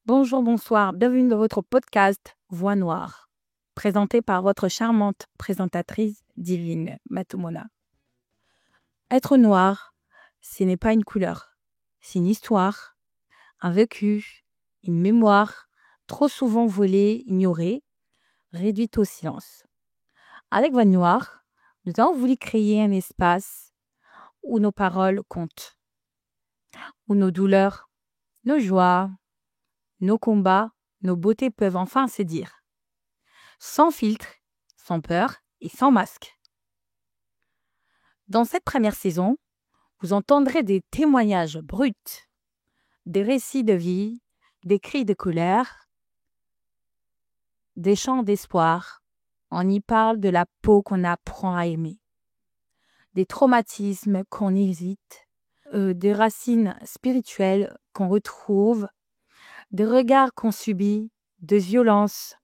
Bonjour, bonsoir, bienvenue dans votre podcast Voix Noire, présenté par votre charmante présentatrice divine, Matumona. Être noir, ce n'est pas une couleur, c'est une histoire, un vécu, une mémoire, trop souvent volée, ignorée, réduite au silence. Avec Voix Noire, nous avons voulu créer un espace où nos paroles comptent, où nos douleurs, nos joies, nos combats, nos beautés peuvent enfin se dire. Sans filtre, sans peur et sans masque. Dans cette première saison, vous entendrez des témoignages bruts, des récits de vie, des cris de colère, des chants d'espoir. On y parle de la peau qu'on apprend à aimer, des traumatismes qu'on hésite, des racines spirituelles qu'on retrouve, des regards qu'on subit, de violences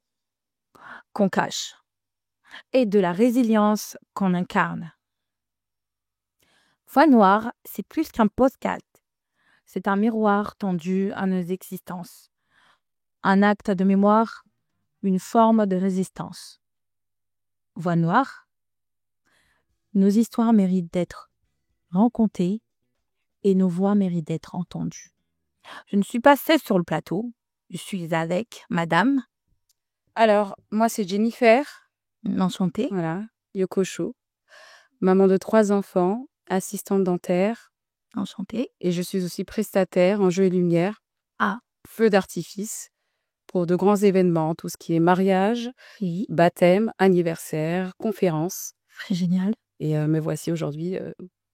qu'on cache et de la résilience qu'on incarne. Voix Noire, c'est plus qu'un podcast. C'est un miroir tendu à nos existences. Un acte de mémoire, une forme de résistance. Voix Noire, nos histoires méritent d'être racontées et nos voix méritent d'être entendues. Je ne suis pas seule sur le plateau. Je suis avec Madame. Alors, moi, c'est Jennifer. Enchantée. Voilà, Yokosho. Maman de 3 enfants, assistante dentaire. Enchantée. Et je suis aussi prestataire en jeux et lumière. Ah. Feu d'artifice pour de grands événements, tout ce qui est mariage, Oui. baptême, anniversaire, conférence. Très génial. Et me voici aujourd'hui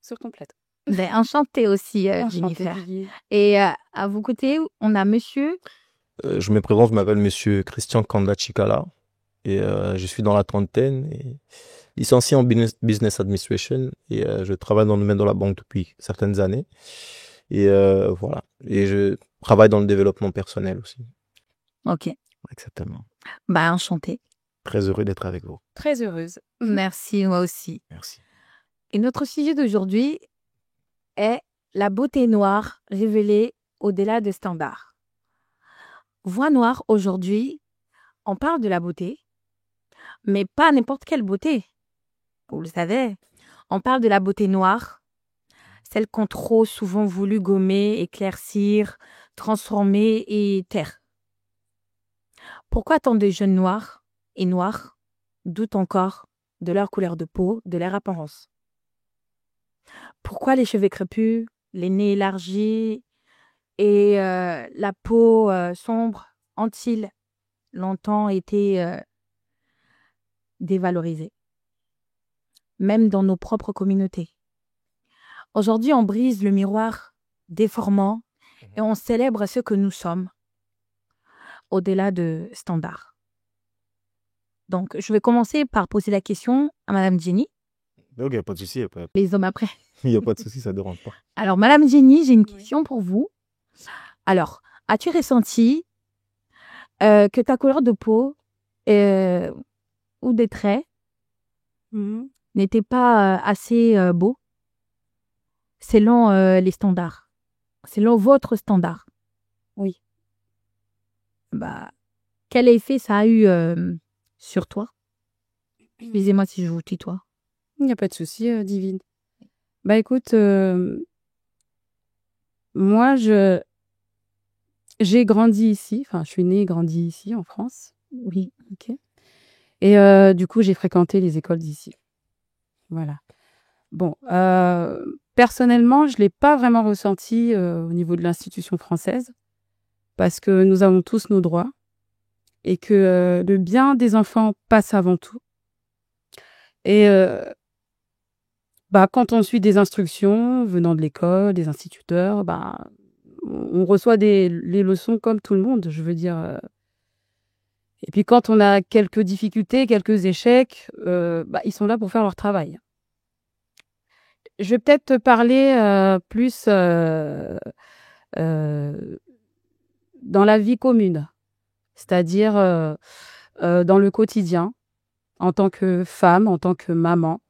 sur ton plateau. Enchantée aussi, Enchantée, Jennifer. Vivi. Et à vos côtés, on a monsieur. Je me présente, je m'appelle Monsieur Christian Kanda Chikala et je suis dans la trentaine, et licencié en business administration, et je travaille dans le domaine de la banque depuis certaines années, et voilà. Et je travaille dans le développement personnel aussi. Ok. Exactement. Enchantée. Très heureux d'être avec vous. Très heureuse. Merci, moi aussi. Merci. Et notre sujet d'aujourd'hui est la beauté noire révélée au-delà des standards. Voix Noire, aujourd'hui, on parle de la beauté, mais pas n'importe quelle beauté. Vous le savez, on parle de la beauté noire, celle qu'on trop souvent voulu gommer, éclaircir, transformer et taire. Pourquoi tant de jeunes noirs et noirs doutent encore de leur couleur de peau, de leur apparence? Pourquoi les cheveux crépus, les nez élargis et la peau sombre ont-ils longtemps été dévalorisés, même dans nos propres communautés? Aujourd'hui, on brise le miroir déformant et on célèbre ce que nous sommes, au-delà de standards. Donc, je vais commencer par poser la question à Madame Jenny. Ok, il n'y a pas de souci. Les hommes après. Il n'y a pas de souci, ça ne dérange pas. Alors, Madame Jenny, j'ai une question pour vous. Alors, as-tu ressenti que ta couleur de peau ou des traits n'était pas assez beau selon les standards, selon votre standard? Oui. Quel effet ça a eu sur toi? Excusez-moi si je vous tutoie. Il n'y a pas de souci, divine. Écoute, moi, j'ai grandi ici. Enfin, je suis née et grandi ici, en France. Oui. Ok. Et du coup, j'ai fréquenté les écoles d'ici. Voilà. Bon, personnellement, je ne l'ai pas vraiment ressenti au niveau de l'institution française, parce que nous avons tous nos droits et que le bien des enfants passe avant tout. Et quand on suit des instructions venant de l'école, des instituteurs, on reçoit les leçons comme tout le monde, je veux dire. Et puis quand on a quelques difficultés, quelques échecs, ils sont là pour faire leur travail. Je vais peut-être te parler plus dans la vie commune, c'est-à-dire dans le quotidien, en tant que femme, en tant que maman.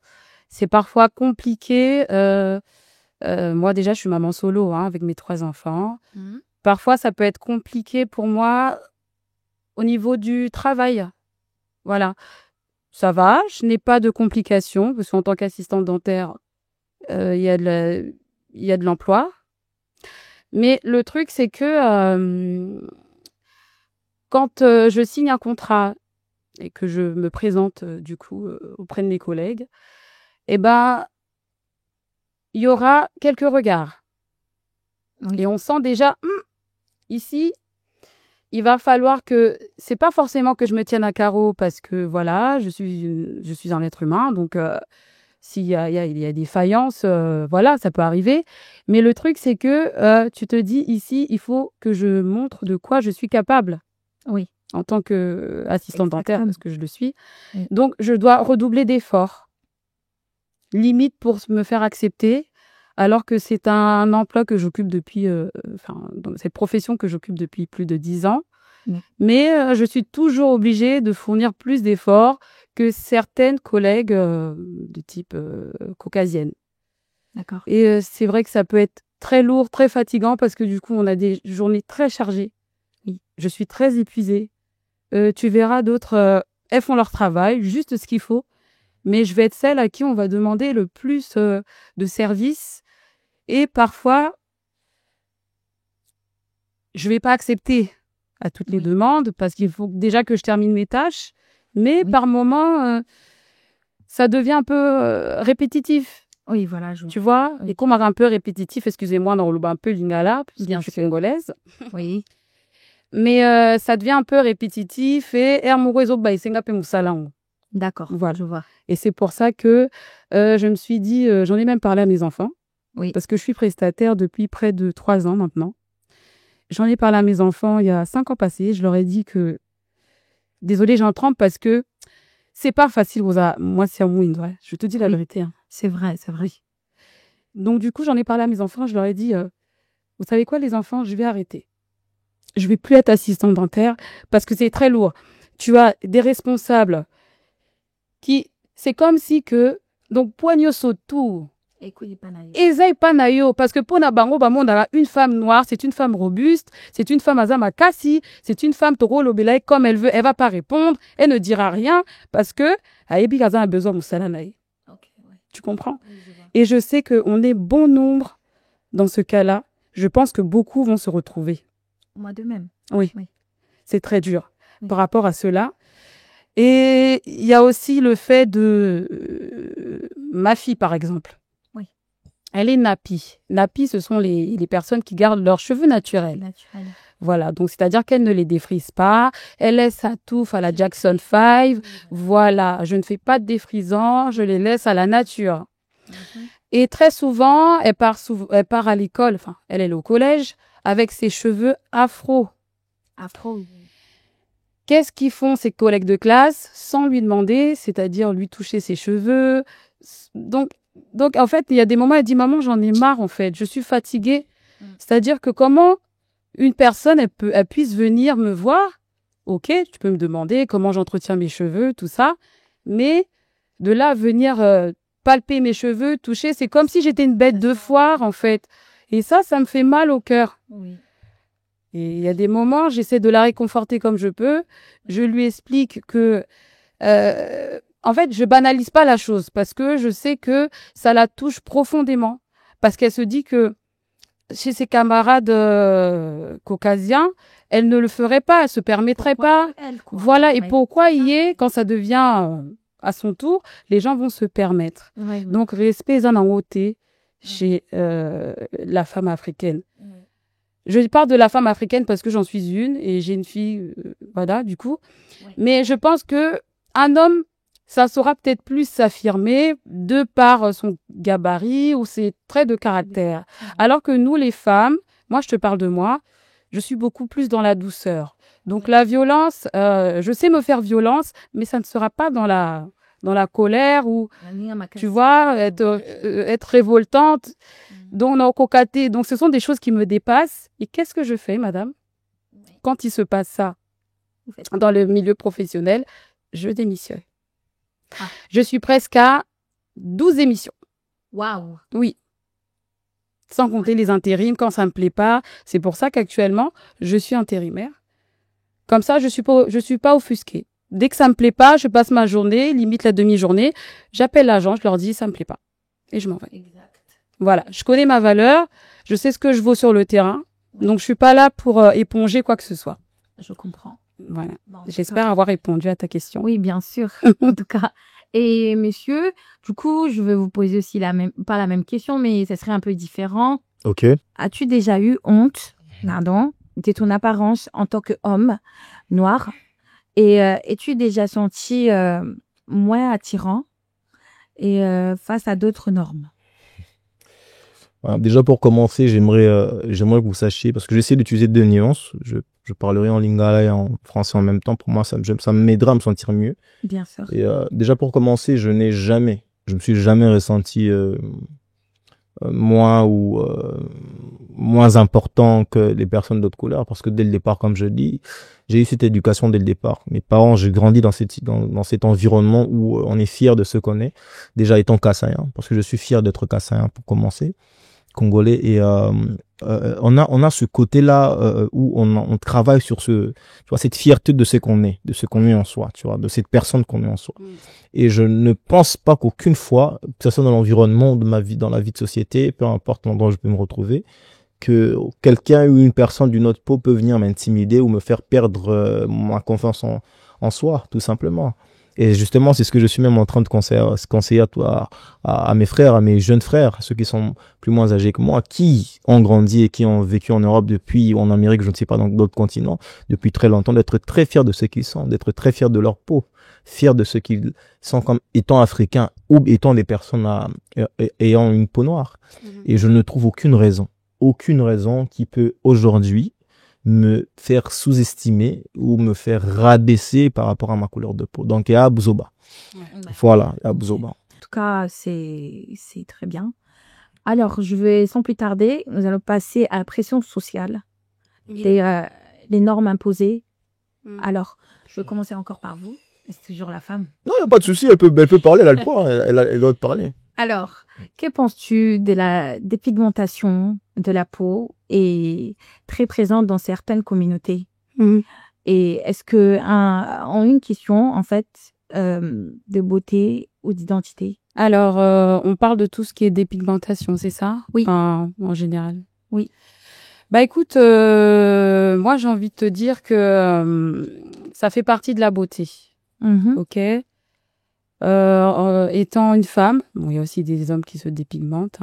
C'est parfois compliqué. Moi, déjà, je suis maman solo avec mes 3 enfants. Parfois, ça peut être compliqué pour moi au niveau du travail. Voilà. Ça va, je n'ai pas de complications, parce qu'en tant qu'assistante dentaire, il y a de l'emploi. Mais le truc, c'est que quand je signe un contrat et que je me présente du coup auprès de mes collègues, eh ben, il y aura quelques regards. Oui. Et on sent déjà, ici, il va falloir que, c'est pas forcément que je me tienne à carreau parce que voilà, je suis un être humain, donc s'il y a des faillances, voilà, ça peut arriver. Mais le truc, c'est que tu te dis ici, il faut que je montre de quoi je suis capable. Oui. En tant qu'assistante dentaire, Exactement. parce que je le suis. Oui. Donc, je dois redoubler d'efforts, limite pour me faire accepter, alors que c'est un emploi que j'occupe depuis, dans cette profession que j'occupe depuis plus de 10 ans. Oui. Mais je suis toujours obligée de fournir plus d'efforts que certaines collègues de type caucasienne. D'accord. Et c'est vrai que ça peut être très lourd, très fatigant, parce que du coup, on a des journées très chargées. Oui. Je suis très épuisée. Tu verras d'autres, elles font leur travail, juste ce qu'il faut, mais je vais être celle à qui on va demander le plus de services. Et parfois, je vais pas accepter à toutes les Oui. demandes parce qu'il faut déjà que je termine mes tâches. Mais Oui. par moments, ça devient un peu répétitif. Oui, voilà, Tu vois? Oui. Et comme un peu répétitif, excusez-moi, dans le un peu lingala, parce que Bien je suis congolaise. Oui. Mais ça devient un peu répétitif et D'accord. Voilà. Je vois. Et c'est pour ça que je me suis dit, j'en ai même parlé à mes enfants, Oui. parce que je suis prestataire depuis près de 3 ans maintenant. J'en ai parlé à mes enfants il y a 5 ans passés. Je leur ai dit que, désolée, j'en tremble parce que c'est pas facile, Rosa. Moi, c'est un mouine, ouais. Je te dis la Oui. vérité. Hein. C'est vrai, c'est vrai. Donc, du coup, j'en ai parlé à mes enfants. Je leur ai dit, vous savez quoi, les enfants, je vais arrêter. Je vais plus être assistante dentaire parce que c'est très lourd. Tu as des responsables qui, c'est comme si que, donc, poigno tout. Ezaï panayo, parce que pour Nabango, une femme noire, c'est une femme robuste, c'est une femme azama kassi, c'est une femme toro lobelay comme elle veut, elle va pas répondre, elle ne dira rien, parce que, aebi gaza a besoin moussalanaï. Okay, ouais. Tu comprends? Oui, je vois. Et je sais qu'on est bon nombre dans ce cas-là. Je pense que beaucoup vont se retrouver. Moi de même. Oui. Oui. C'est très dur Oui. par rapport à cela. Et il y a aussi le fait de ma fille, par exemple. Oui. Elle est nappie. Nappie, ce sont les personnes qui gardent leurs cheveux naturels. Naturel. Voilà, donc c'est-à-dire qu'elle ne les défrise pas. Elle laisse sa touffe à la Jackson 5. Voilà, je ne fais pas de défrisant, je les laisse à la nature. Et très souvent, elle part à l'école, enfin, elle est au collège, avec ses cheveux afro. Afro. Qu'est-ce qu'ils font ces collègues de classe sans lui demander, c'est-à-dire lui toucher ses cheveux. Donc en fait, il y a des moments, elle dit, maman, j'en ai marre, en fait, je suis fatiguée. C'est-à-dire que comment une personne, elle puisse venir me voir, ok, tu peux me demander comment j'entretiens mes cheveux, tout ça, mais de là à venir palper mes cheveux, toucher, c'est comme si j'étais une bête de foire, en fait. Et ça me fait mal au cœur. Oui. Et il y a des moments, j'essaie de la réconforter comme je peux. Je lui explique que, en fait, je banalise pas la chose parce que je sais que ça la touche profondément. Parce qu'elle se dit que chez ses camarades caucasiens, elle ne le ferait pas, elle se permettrait pas. Elle, quoi. Voilà. Et Oui. pourquoi y est, quand ça devient à son tour, les gens vont se permettre. Oui. Donc, respect en ôté chez la femme africaine. Je parle de la femme africaine parce que j'en suis une et j'ai une fille, voilà, du coup. Oui. Mais je pense que un homme, ça saura peut-être plus s'affirmer de par son gabarit ou ses traits de caractère. Alors que nous, les femmes, moi, je te parle de moi, je suis beaucoup plus dans la douceur. Donc, la violence, je sais me faire violence, mais ça ne sera pas dans la colère ou, tu vois, être révoltante. Donc, on a cocaté. Donc, ce sont des choses qui me dépassent. Et qu'est-ce que je fais, madame? Quand il se passe ça dans le milieu professionnel, je démissionne. Ah. Je suis presque à 12 émissions. Waouh. Oui. Sans compter les intérims quand ça me plaît pas. C'est pour ça qu'actuellement, je suis intérimaire. Comme ça, je suis pas offusquée. Dès que ça me plaît pas, je passe ma journée, limite la demi-journée, j'appelle l'agent, je leur dis ça me plaît pas. Et je m'en vais. Exact. Voilà. Je connais ma valeur, je sais ce que je vaux sur le terrain. Donc, je suis pas là pour éponger quoi que ce soit. Je comprends. Voilà. Bon, J'espère avoir répondu à ta question. Oui, bien sûr, en tout cas. Et monsieur, du coup, je vais vous poser aussi pas la même question, mais ça serait un peu différent. Ok. As-tu déjà eu honte, pardon, de ton apparence en tant qu'homme noir? Et es-tu déjà senti moins attirant et face à d'autres normes? Voilà, déjà pour commencer, j'aimerais que vous sachiez, parce que j'essaie d'utiliser deux nuances. Je parlerai en lingala et en français en même temps. Pour moi, ça m'aidera à me sentir mieux. Bien sûr. Et déjà pour commencer, je me suis jamais ressenti moins important que les personnes d'autre couleur, parce que dès le départ, comme je dis, j'ai eu cette éducation dès le départ. Mes parents, j'ai grandi dans cet environnement où on est fier de ce qu'on est, déjà étant kassaïen, parce que je suis fier d'être kassaïen pour commencer, congolais, et on a ce côté-là où on travaille sur tu vois, cette fierté de ce qu'on est, de ce qu'on est en soi, tu vois, de cette personne qu'on est en soi. Et je ne pense pas qu'aucune fois, que ce soit dans l'environnement de ma vie, dans la vie de société, peu importe l'endroit où je peux me retrouver, que quelqu'un ou une personne d'une autre peau peut venir m'intimider ou me faire perdre ma confiance en soi, tout simplement. Et justement, c'est ce que je suis même en train de conseiller à toi, à mes frères, à mes jeunes frères, ceux qui sont plus moins âgés que moi, qui ont grandi et qui ont vécu en Europe depuis, ou en Amérique, je ne sais pas, dans d'autres continents, depuis très longtemps, d'être très fiers de ce qu'ils sont, d'être très fiers de leur peau, fiers de ce qu'ils sont comme étant africains ou étant des personnes ayant une peau noire. Et je ne trouve aucune raison qui peut aujourd'hui me faire sous-estimer ou me faire rabaisser par rapport à ma couleur de peau. Donc, il y a Abzoba. Voilà, Abzoba. En tout cas, c'est très bien. Alors, je vais, sans plus tarder, nous allons passer à la pression sociale, les normes imposées. Alors, je vais commencer encore par vous. C'est toujours la femme. Non, il n'y a pas de souci, elle peut parler, elle a le droit, elle doit te parler. Alors, que penses-tu de la dépigmentation de la peau est très présente dans certaines communautés? Et est-ce que, en une question, en fait, de beauté ou d'identité? Alors, on parle de tout ce qui est dépigmentation, c'est ça? Oui. Enfin, en général. Oui. Bah écoute, moi j'ai envie de te dire que ça fait partie de la beauté. Ok. Étant une femme, bon, il y a aussi des hommes qui se dépigmentent.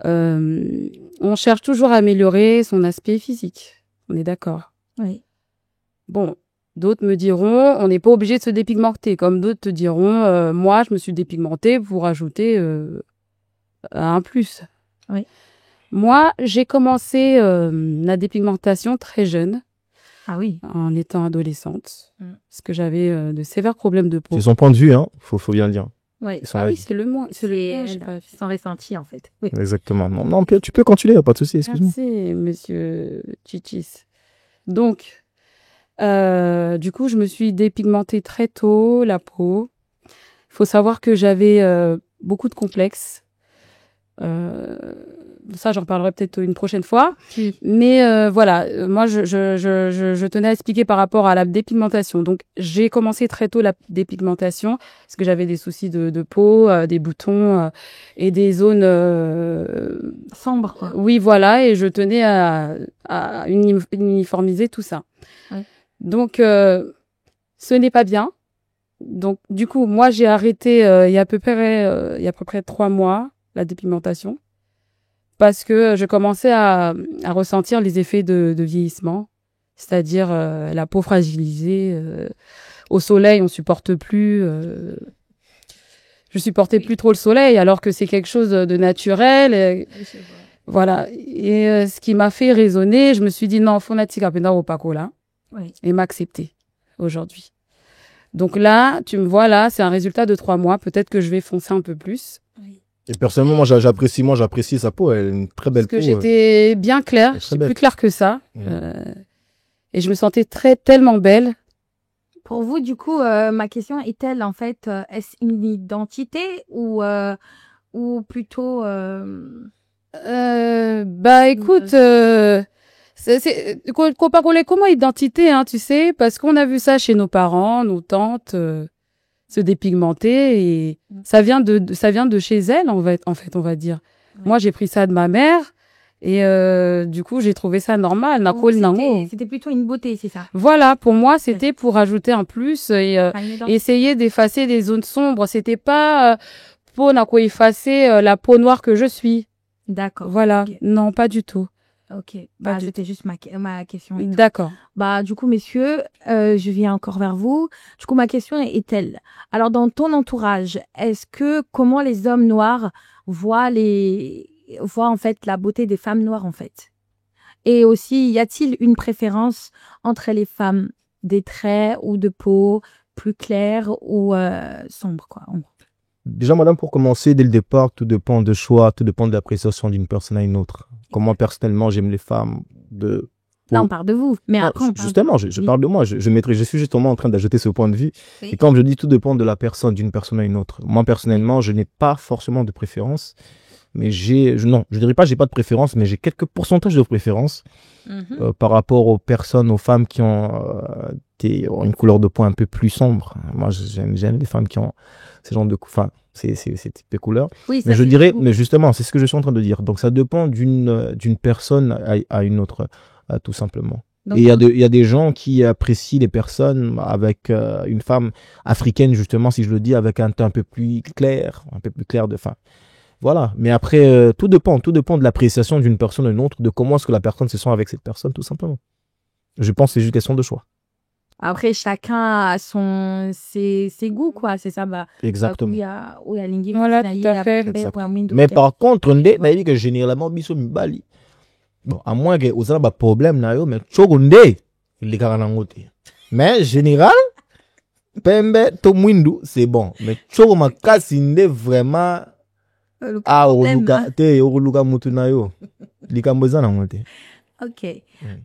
On cherche toujours à améliorer son aspect physique. On est d'accord. Oui. Bon, d'autres me diront, on n'est pas obligé de se dépigmenter. Comme d'autres te diront, moi, je me suis dépigmentée pour ajouter un plus. Oui. Moi, j'ai commencé la dépigmentation très jeune. Ah oui. En étant adolescente. Parce que j'avais de sévères problèmes de peau. C'est son point de vue, hein. Faut bien le dire. Oui. Ah oui, c'est le moins. C'est son ressenti, en fait. Oui. Exactement. Non, tu peux continuer, y a pas de souci, excuse-moi. Merci, monsieur Chichis. Donc, du coup, je me suis dépigmentée très tôt, la peau. Il faut savoir que j'avais beaucoup de complexes. Ça, j'en parlerai peut-être une prochaine fois. Mais voilà, moi, je tenais à expliquer par rapport à la dépigmentation. Donc, j'ai commencé très tôt la dépigmentation parce que j'avais des soucis de peau, des boutons et des zones sombres, quoi. Oui, voilà, et je tenais à uniformiser tout ça. Ouais. Donc, ce n'est pas bien. Donc, du coup, moi, j'ai arrêté il y a à peu près 3 mois la dépigmentation. Parce que je commençais à ressentir les effets de vieillissement, c'est-à-dire la peau fragilisée. Au soleil, on supporte plus. Je supportais plus trop le soleil, alors que c'est quelque chose de naturel. Voilà. Et ce qui m'a fait raisonner, je me suis dit non, faut au Paco là, et m'accepter aujourd'hui. Donc là, tu me vois là, c'est un résultat de 3 mois. Peut-être que je vais foncer un peu plus. Oui. Et personnellement, moi, j'apprécie sa peau. Elle a une très belle peau. Parce que j'étais bien claire, j'étais plus claire que ça. Et je me sentais tellement belle. Pour vous, du coup, ma question est-elle, en fait, est-ce une identité ou plutôt... Bah écoute, comment identité, hein, tu sais, parce qu'on a vu ça chez nos parents, nos tantes, se dépigmenter et ça vient de chez elles en fait, on va dire. Ouais. Moi, j'ai pris ça de ma mère et du coup, j'ai trouvé ça normal. C'était plutôt une beauté, c'est ça. Voilà, pour moi, c'était pour ajouter un plus et essayer d'effacer des zones sombres. C'était pas pour effacer la peau noire que je suis. D'accord. Voilà, Okay. Non, pas du tout. Ok, bah, c'était juste ma question. D'accord. Bah, du coup, messieurs, je viens encore vers vous. Du coup, ma question est telle. Alors, dans ton entourage, comment les hommes noirs voient en fait la beauté des femmes noires, en fait? Et aussi, y a-t-il une préférence entre les femmes des traits ou de peau plus clairs ou sombres, quoi, en gros? Déjà, madame, pour commencer, dès le départ, tout dépend de choix, tout dépend de l'appréciation d'une personne à une autre. Comment, personnellement, j'aime les femmes de... Là, on parle de vous, mais après, justement, je parle de moi. Je suis justement en train d'ajouter ce point de vue. Oui. Et comme je dis, tout dépend de la personne, d'une personne à une autre. Moi, personnellement, je n'ai pas forcément de préférence, mais je dirais pas j'ai pas de préférence, mais j'ai quelques pourcentages de préférence par rapport aux personnes, aux femmes qui ont une couleur de peau un peu plus sombre. Moi, j'aime les femmes qui ont ces genres de ces types de couleurs. Oui, mais je dirais, mais justement, c'est ce que je suis en train de dire. Donc, ça dépend d'une personne à une autre, tout simplement. Donc, et il y a des gens qui apprécient les personnes avec une femme africaine, justement, si je le dis, avec un teint un peu plus clair de fin. Voilà. Mais après, tout dépend de l'appréciation d'une personne à une autre, de comment est-ce que la personne se sent avec cette personne, tout simplement. Je pense que c'est juste une question de choix. Après, chacun a ses goûts, quoi. C'est ça, bah. Exactement. Voilà, tout à fait. Mais par contre, on dit que généralement, Bali. Bon, à moins que vous avez un problème, mais mais général, Pembe, Tomwindu, c'est bon. Mais Chogomaka, c'est vraiment. Ok.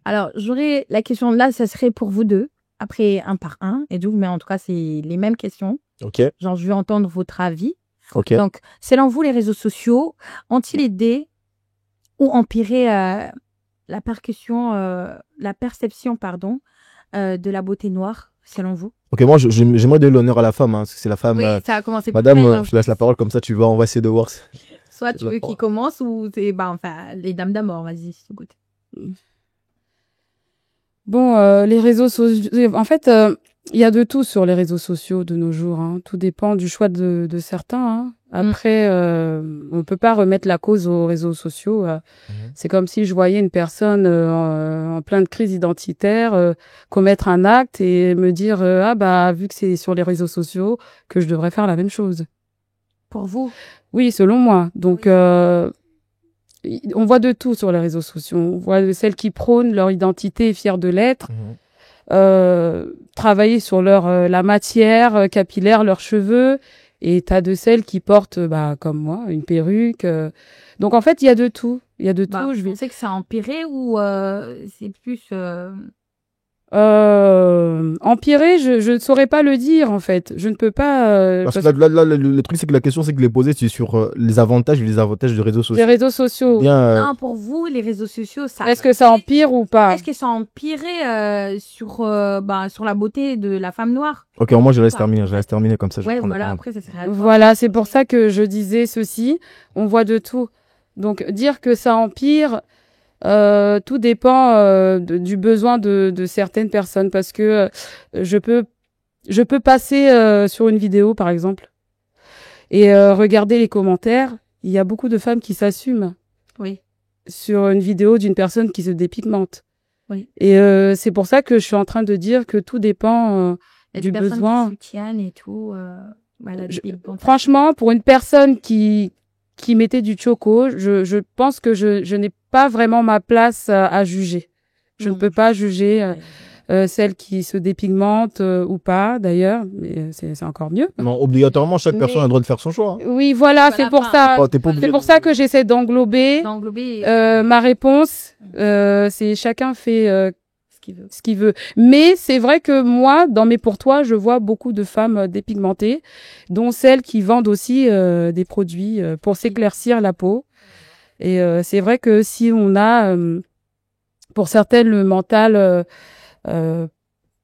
Alors, j'aurais la question là, ça serait pour vous deux. Après, un par un, et donc, mais en tout cas, c'est les mêmes questions. Ok. Genre, je veux entendre votre avis. Ok. Donc, selon vous, les réseaux sociaux ont-ils aidé ou empiré la perception, de la beauté noire, selon vous? Ok, moi, j'aimerais donner l'honneur à la femme, hein, parce que c'est la femme. Oui, ça a commencé. Madame, je te laisse la parole, comme ça, on va essayer de voir. Soit tu veux qu'il commence, ou c'est, les dames d'amour, vas-y, s'il te plaît. Bon, les réseaux sociaux, en fait, il y a de tout sur les réseaux sociaux de nos jours. Hein. Tout dépend du choix de certains. Hein. Après, on peut pas remettre la cause aux réseaux sociaux. C'est comme si je voyais une personne en pleine crise identitaire commettre un acte et me dire vu que c'est sur les réseaux sociaux que je devrais faire la même chose. Pour vous? Oui, selon moi. Donc on voit de tout sur les réseaux sociaux. On voit celles qui prônent leur identité et fières de l'être, travailler sur la matière capillaire, leurs cheveux, et t'as de celles qui portent, comme moi, une perruque. Donc en fait, il y a de tout. Il y a de tout. Je pensais que ça a empiré ou c'est plus... Empirer, je ne saurais pas le dire en fait. Je ne peux pas. Parce que là, le truc, c'est que la question, c'est que les poser sur les avantages et les avantages des réseaux sociaux. Les réseaux sociaux. Non, pour vous, les réseaux sociaux, ça. Est-ce que ça empire ou pas? Est-ce que ça a empiré sur la beauté de la femme noire? Ok, moi je laisse terminer comme ça. Ouais, voilà. Après, ça serait. Voilà, c'est pour ça que je disais ceci. On voit de tout. Donc dire que ça empire. Tout dépend du besoin de certaines personnes parce que je peux passer sur une vidéo par exemple et regarder les commentaires. Il y a beaucoup de femmes qui s'assument. Oui. Sur une vidéo d'une personne qui se dépigmente. Oui. Et c'est pour ça que je suis en train de dire que tout dépend du besoin. Qui soutiennent et tout. Franchement, pour une personne qui mettait du choco, je pense que je n'ai pas vraiment ma place à juger. Je ne peux pas juger celle qui se dépigmente ou pas, d'ailleurs, mais c'est encore mieux. Non, obligatoirement, chaque personne a le droit de faire son choix. Hein. Oui, voilà, c'est pour ça. C'est pour ça que j'essaie d'englober. Ma réponse, c'est chacun fait ce qu'il veut. Mais c'est vrai que moi, dans mes pourtois, je vois beaucoup de femmes dépigmentées, dont celles qui vendent aussi des produits pour s'éclaircir la peau. Et c'est vrai que si on a, pour certaines, le mental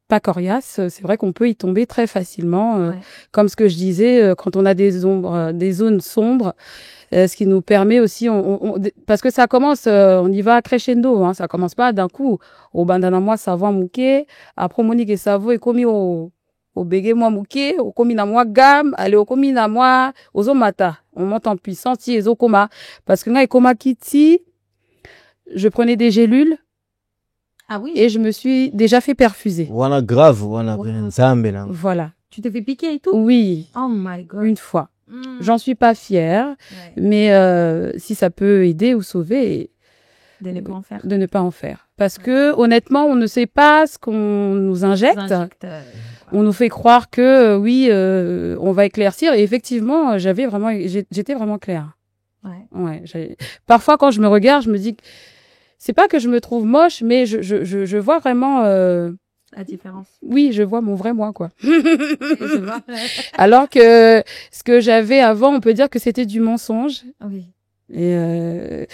pas coriace, c'est vrai qu'on peut y tomber très facilement. Comme ce que je disais, quand on a des ombres, des zones sombres, ce qui nous permet aussi, parce que ça commence, on y va crescendo, hein, ça commence pas d'un coup. Au bandana moi savon mouké, après monique et savon et commis au bégué moi mouké, au commis na moi gamme, allez au commis na moi aux mata. On monte en puissance, si les coma. Parce que là, et coma kiti, je prenais des gélules. Ah oui. Et je me suis déjà fait perfuser. Voilà, grave, voilà, Voilà. Tu t'es fait piquer et tout? Oui. Oh my God. Une fois. J'en suis pas fière, mais si ça peut aider ou sauver, de ne pas en faire. De ne pas en faire. Parce que honnêtement, on ne sait pas ce qu'on nous injecte. On nous fait croire que oui, on va éclaircir. Et effectivement, j'étais vraiment claire. Ouais. Parfois, quand je me regarde, je me dis, c'est pas que je me trouve moche, mais je vois vraiment la différence. Oui, je vois mon vrai moi, quoi. Je vois. Alors que ce que j'avais avant, on peut dire que c'était du mensonge. Oui. Et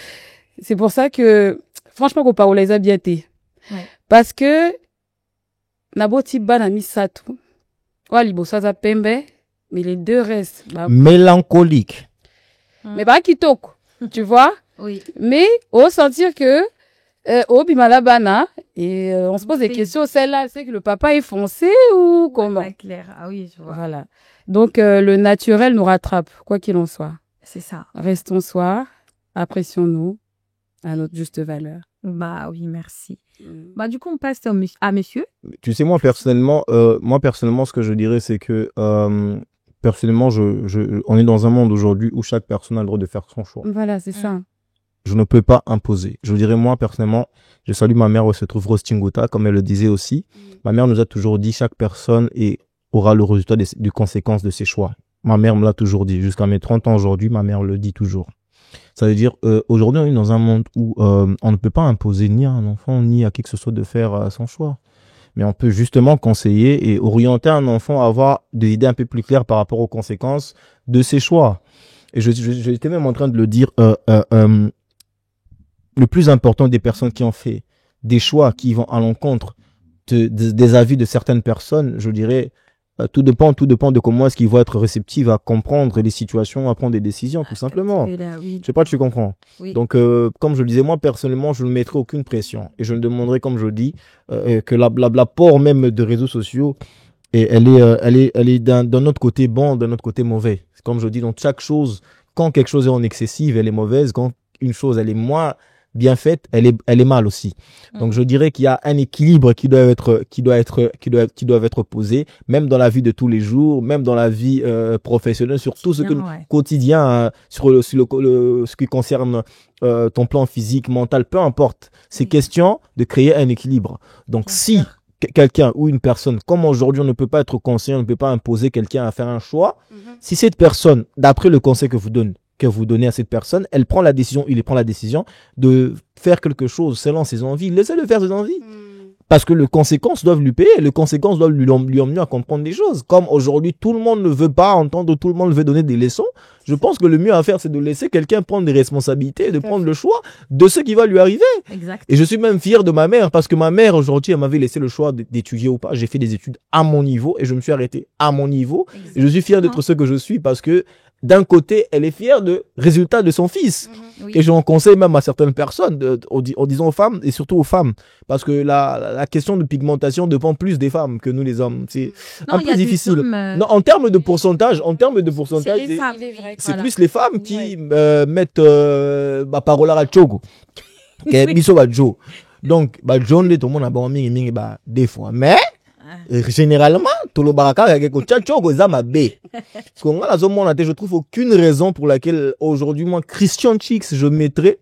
c'est pour ça que, franchement, qu'on parle les habiletés. Ouais. Parce que nabo tiba na misatu. Wali bosaza pembe, mais les deux restent. Mélancolique. Mais pas kitoko, tu vois? Oui. Mais au sentir que au bimalabana et on se pose des questions. Celle-là, c'est que le papa est foncé ou comment? Pas clair. Ah oui, je vois. Voilà. Donc le naturel nous rattrape, quoi qu'il en soit. C'est ça. Restons soi, apprécions-nous à notre juste valeur. Bah oui, merci. Bah du coup, on passe à monsieur. Tu sais, moi personnellement, ce que je dirais, c'est que personnellement, on est dans un monde aujourd'hui où chaque personne a le droit de faire son choix. Voilà, c'est ça. Je ne peux pas imposer. Je dirais, moi, personnellement, je salue ma mère où elle se trouve, Rostingota, comme elle le disait aussi. Ma mère nous a toujours dit, chaque personne aura le résultat des conséquences de ses choix. Ma mère me l'a toujours dit. Jusqu'à mes 30 ans aujourd'hui, ma mère le dit toujours. Ça veut dire, aujourd'hui, on est dans un monde où on ne peut pas imposer ni à un enfant, ni à qui que ce soit de faire son choix. Mais on peut justement conseiller et orienter un enfant à avoir des idées un peu plus claires par rapport aux conséquences de ses choix. Et j'étais même en train de le dire, le plus important des personnes qui ont fait des choix qui vont à l'encontre des avis de certaines personnes, je dirais, tout dépend de comment est-ce qu'ils vont être réceptifs à comprendre les situations, à prendre des décisions, tout simplement. Oui. Je sais pas, tu comprends. Oui. Donc, comme je le disais, moi, personnellement, je ne mettrai aucune pression. Et je ne demanderai, comme je dis, que l'apport même de réseaux sociaux, et elle est d'un autre côté bon, d'un autre côté mauvais. Comme je dis, donc chaque chose, quand quelque chose est en excessive, elle est mauvaise. Quand une chose, elle est moins bien faite, elle est mal aussi. Donc je dirais qu'il y a un équilibre qui doit être posé, même dans la vie de tous les jours, même dans la vie professionnelle, sur tout ce que quotidien, sur ce qui concerne ton plan physique, mental, peu importe. C'est question de créer un équilibre. Donc si quelqu'un ou une personne, comme aujourd'hui on ne peut pas être conseiller, on ne peut pas imposer quelqu'un à faire un choix, si cette personne, d'après le conseil que vous donnez à cette personne, il prend la décision de faire quelque chose selon ses envies. Laissez-le faire ses envies. Parce que les conséquences doivent lui payer, les conséquences doivent lui emmener à comprendre des choses. Comme aujourd'hui, tout le monde ne veut pas entendre, tout le monde veut donner des leçons. Je pense que le mieux à faire, c'est de laisser quelqu'un prendre des responsabilités, de prendre le choix de ce qui va lui arriver. Exact. Et je suis même fier de ma mère, parce que ma mère, aujourd'hui, elle m'avait laissé le choix d'étudier ou pas. J'ai fait des études à mon niveau et je me suis arrêté à mon niveau. Et je suis fier d'être ce que je suis parce que d'un côté, elle est fière de résultats de son fils. Oui. Et j'en conseille même à certaines personnes, en disant aux femmes, et surtout aux femmes. Parce que la question de pigmentation dépend plus des femmes que nous les hommes. C'est un peu difficile. Non, en termes de pourcentage, c'est plus les femmes qui mettent ma parole à Chogo. Donc, John, tout le monde a bon des fois. Mais, généralement, tout le baraka je trouve aucune raison pour laquelle aujourd'hui moi Christian Chicks je mettrais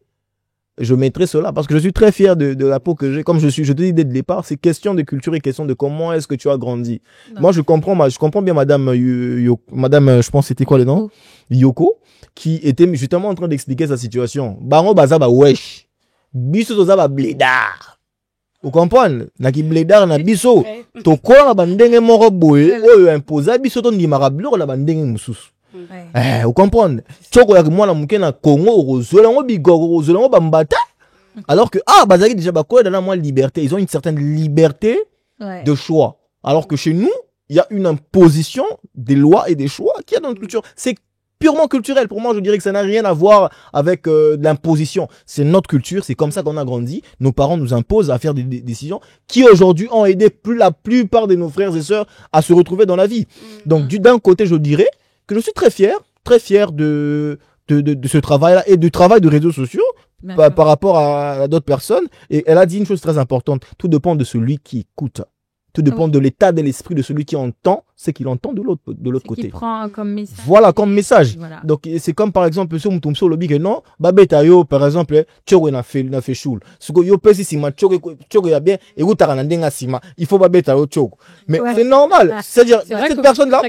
cela parce que je suis très fier de la peau que j'ai. Comme je te dis dès le départ, c'est question de culture et question de comment est-ce que tu as grandi. Moi je comprends bien madame je pense c'était quoi le nom, Yoko, qui était justement en train d'expliquer sa situation. Bango baza ba wesh biso toza ba blédard. Vous comprenez? Naki blédard na biso. Tokola na bandenge moko boye oyo imposa biso to ndimaka biloko na bandenge mususu. Vous comprenez? Tchoko ya moi la muke na Congo, rozolango bigogo, rozolango bambata. Alors que, bazaki déjà bakoya dans la liberté. Ils ont une certaine liberté de choix. Alors que chez nous, il y a une imposition des lois et des choix qu'il y a dans notre culture. C'est purement culturel. Pour moi, je dirais que ça n'a rien à voir avec l'imposition. C'est notre culture, c'est comme ça qu'on a grandi. Nos parents nous imposent à faire des décisions qui aujourd'hui ont aidé la plupart de nos frères et sœurs à se retrouver dans la vie. Donc d'un côté, je dirais que je suis très fier de ce travail-là et du travail de réseaux sociaux par rapport à d'autres personnes. Et elle a dit une chose très importante. Tout dépend de celui qui écoute. Tout dépend de l'état de l'esprit de celui qui entend ce qu'il entend de l'autre côté. Qui prend comme message. Voilà, comme message. Voilà. Donc, c'est comme par exemple, sur Moutoumso, le big non, babeta yo, par exemple, tchoko na fait choul. Ce que yo pesi sima, tchoko ya bien, et vous taranandenga sima, il faut babeta yo tchoko. Mais c'est normal. C'est-à-dire, cette personne-là,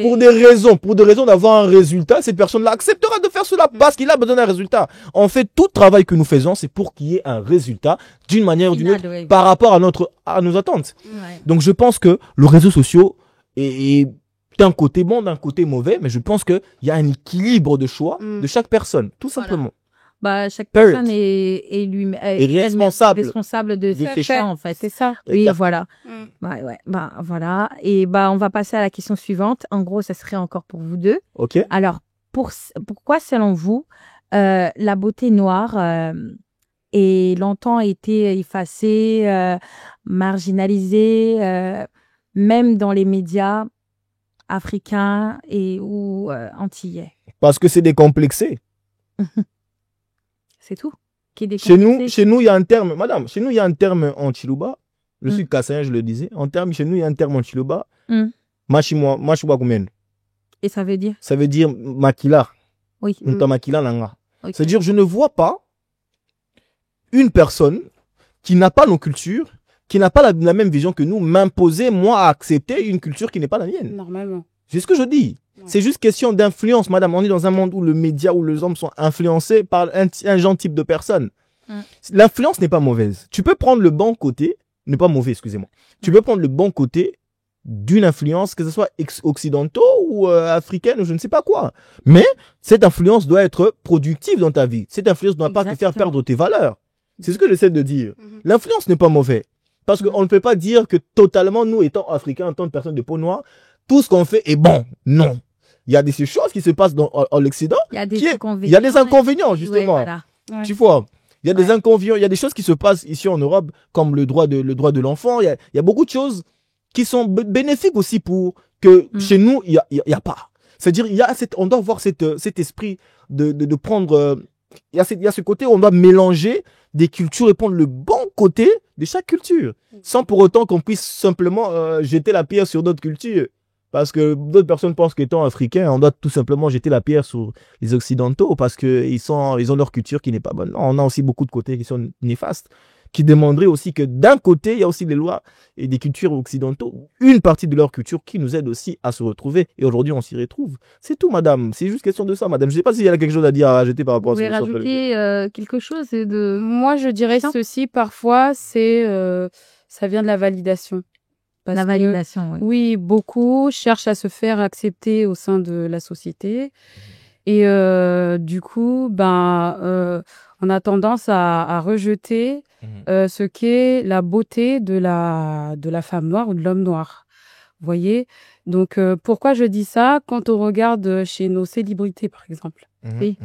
pour des raisons d'avoir un résultat, cette personne-là acceptera de faire cela parce qu'il a besoin d'un résultat. En fait, tout travail que nous faisons, c'est pour qu'il y ait un résultat d'une manière ou d'une autre par rapport à nos attentes. Ouais. Donc, je pense que le réseau social est d'un côté bon, d'un côté mauvais, mais je pense qu'il y a un équilibre de choix de chaque personne, tout simplement. Chaque personne est responsable de ses choix, en fait. C'est ça. Oui, voilà. Voilà. Et on va passer à la question suivante. En gros, ça serait encore pour vous deux. Ok. Alors, pourquoi, selon vous, la beauté noire ait longtemps été effacée, marginalisée, même dans les médias africains ou antillais? Parce que c'est décomplexé. C'est tout. Chez nous, il y a un terme, madame, chez nous, il y a un terme en Chiluba. Je suis kassayen, je le disais. Chez nous, il y a un terme en Chiluba. Machimwa kumen. Et ça veut dire? Ça veut dire makila. Oui. Makila nanga. Okay. C'est-à-dire, je ne vois pas une personne qui n'a pas nos cultures, qui n'a pas la même vision que nous, m'imposer, moi, à accepter une culture qui n'est pas la mienne. Normalement. C'est ce que je dis. Ouais. C'est juste question d'influence, madame. On est dans un monde où le média, où les hommes sont influencés par un genre type de personne. L'influence n'est pas mauvaise. Tu peux prendre le bon côté, n'est pas mauvais, excusez-moi. Tu peux prendre le bon côté d'une influence, que ce soit occidentaux ou africaine ou je ne sais pas quoi. Mais cette influence doit être productive dans ta vie. Cette influence ne doit pas te faire perdre tes valeurs. C'est ce que j'essaie de dire. L'influence n'est pas mauvaise. Parce qu'on ne peut pas dire que totalement, nous étant africains, en tant que personnes de peau noire, tout ce qu'on fait est bon. Non. Il y a des choses qui se passent dans l'Occident. Il y a des inconvénients, justement. Oui, voilà. Tu vois. Il y a des inconvénients. Il y a des choses qui se passent ici en Europe, comme le droit de l'enfant. Il y a beaucoup de choses qui sont bénéfiques aussi pour que chez nous, il y a pas. C'est-à-dire, on doit avoir cet esprit de prendre, il y a ce côté où on doit mélanger des cultures et prendre le bon côté de chaque culture, sans pour autant qu'on puisse simplement jeter la pierre sur d'autres cultures. Parce que d'autres personnes pensent qu'étant africains, on doit tout simplement jeter la pierre sur les occidentaux parce qu'ils ont leur culture qui n'est pas bonne. Non, on a aussi beaucoup de côtés qui sont néfastes, qui demanderaient aussi que d'un côté, il y a aussi des lois et des cultures occidentaux, une partie de leur culture qui nous aide aussi à se retrouver. Et aujourd'hui, on s'y retrouve. C'est tout, madame. C'est juste question de ça, madame. Je ne sais pas s'il y a quelque chose à dire, à rajouter par rapport à ce que vous voulez rajouter quelque chose de... Moi, je dirais ceci, parfois, ça vient de la validation. La validation, oui, beaucoup cherchent à se faire accepter au sein de la société. Et du coup, on a tendance à rejeter ce qu'est la beauté de la femme noire ou de l'homme noir. Vous voyez? Donc, pourquoi je dis ça? Quand on regarde chez nos célébrités, par exemple,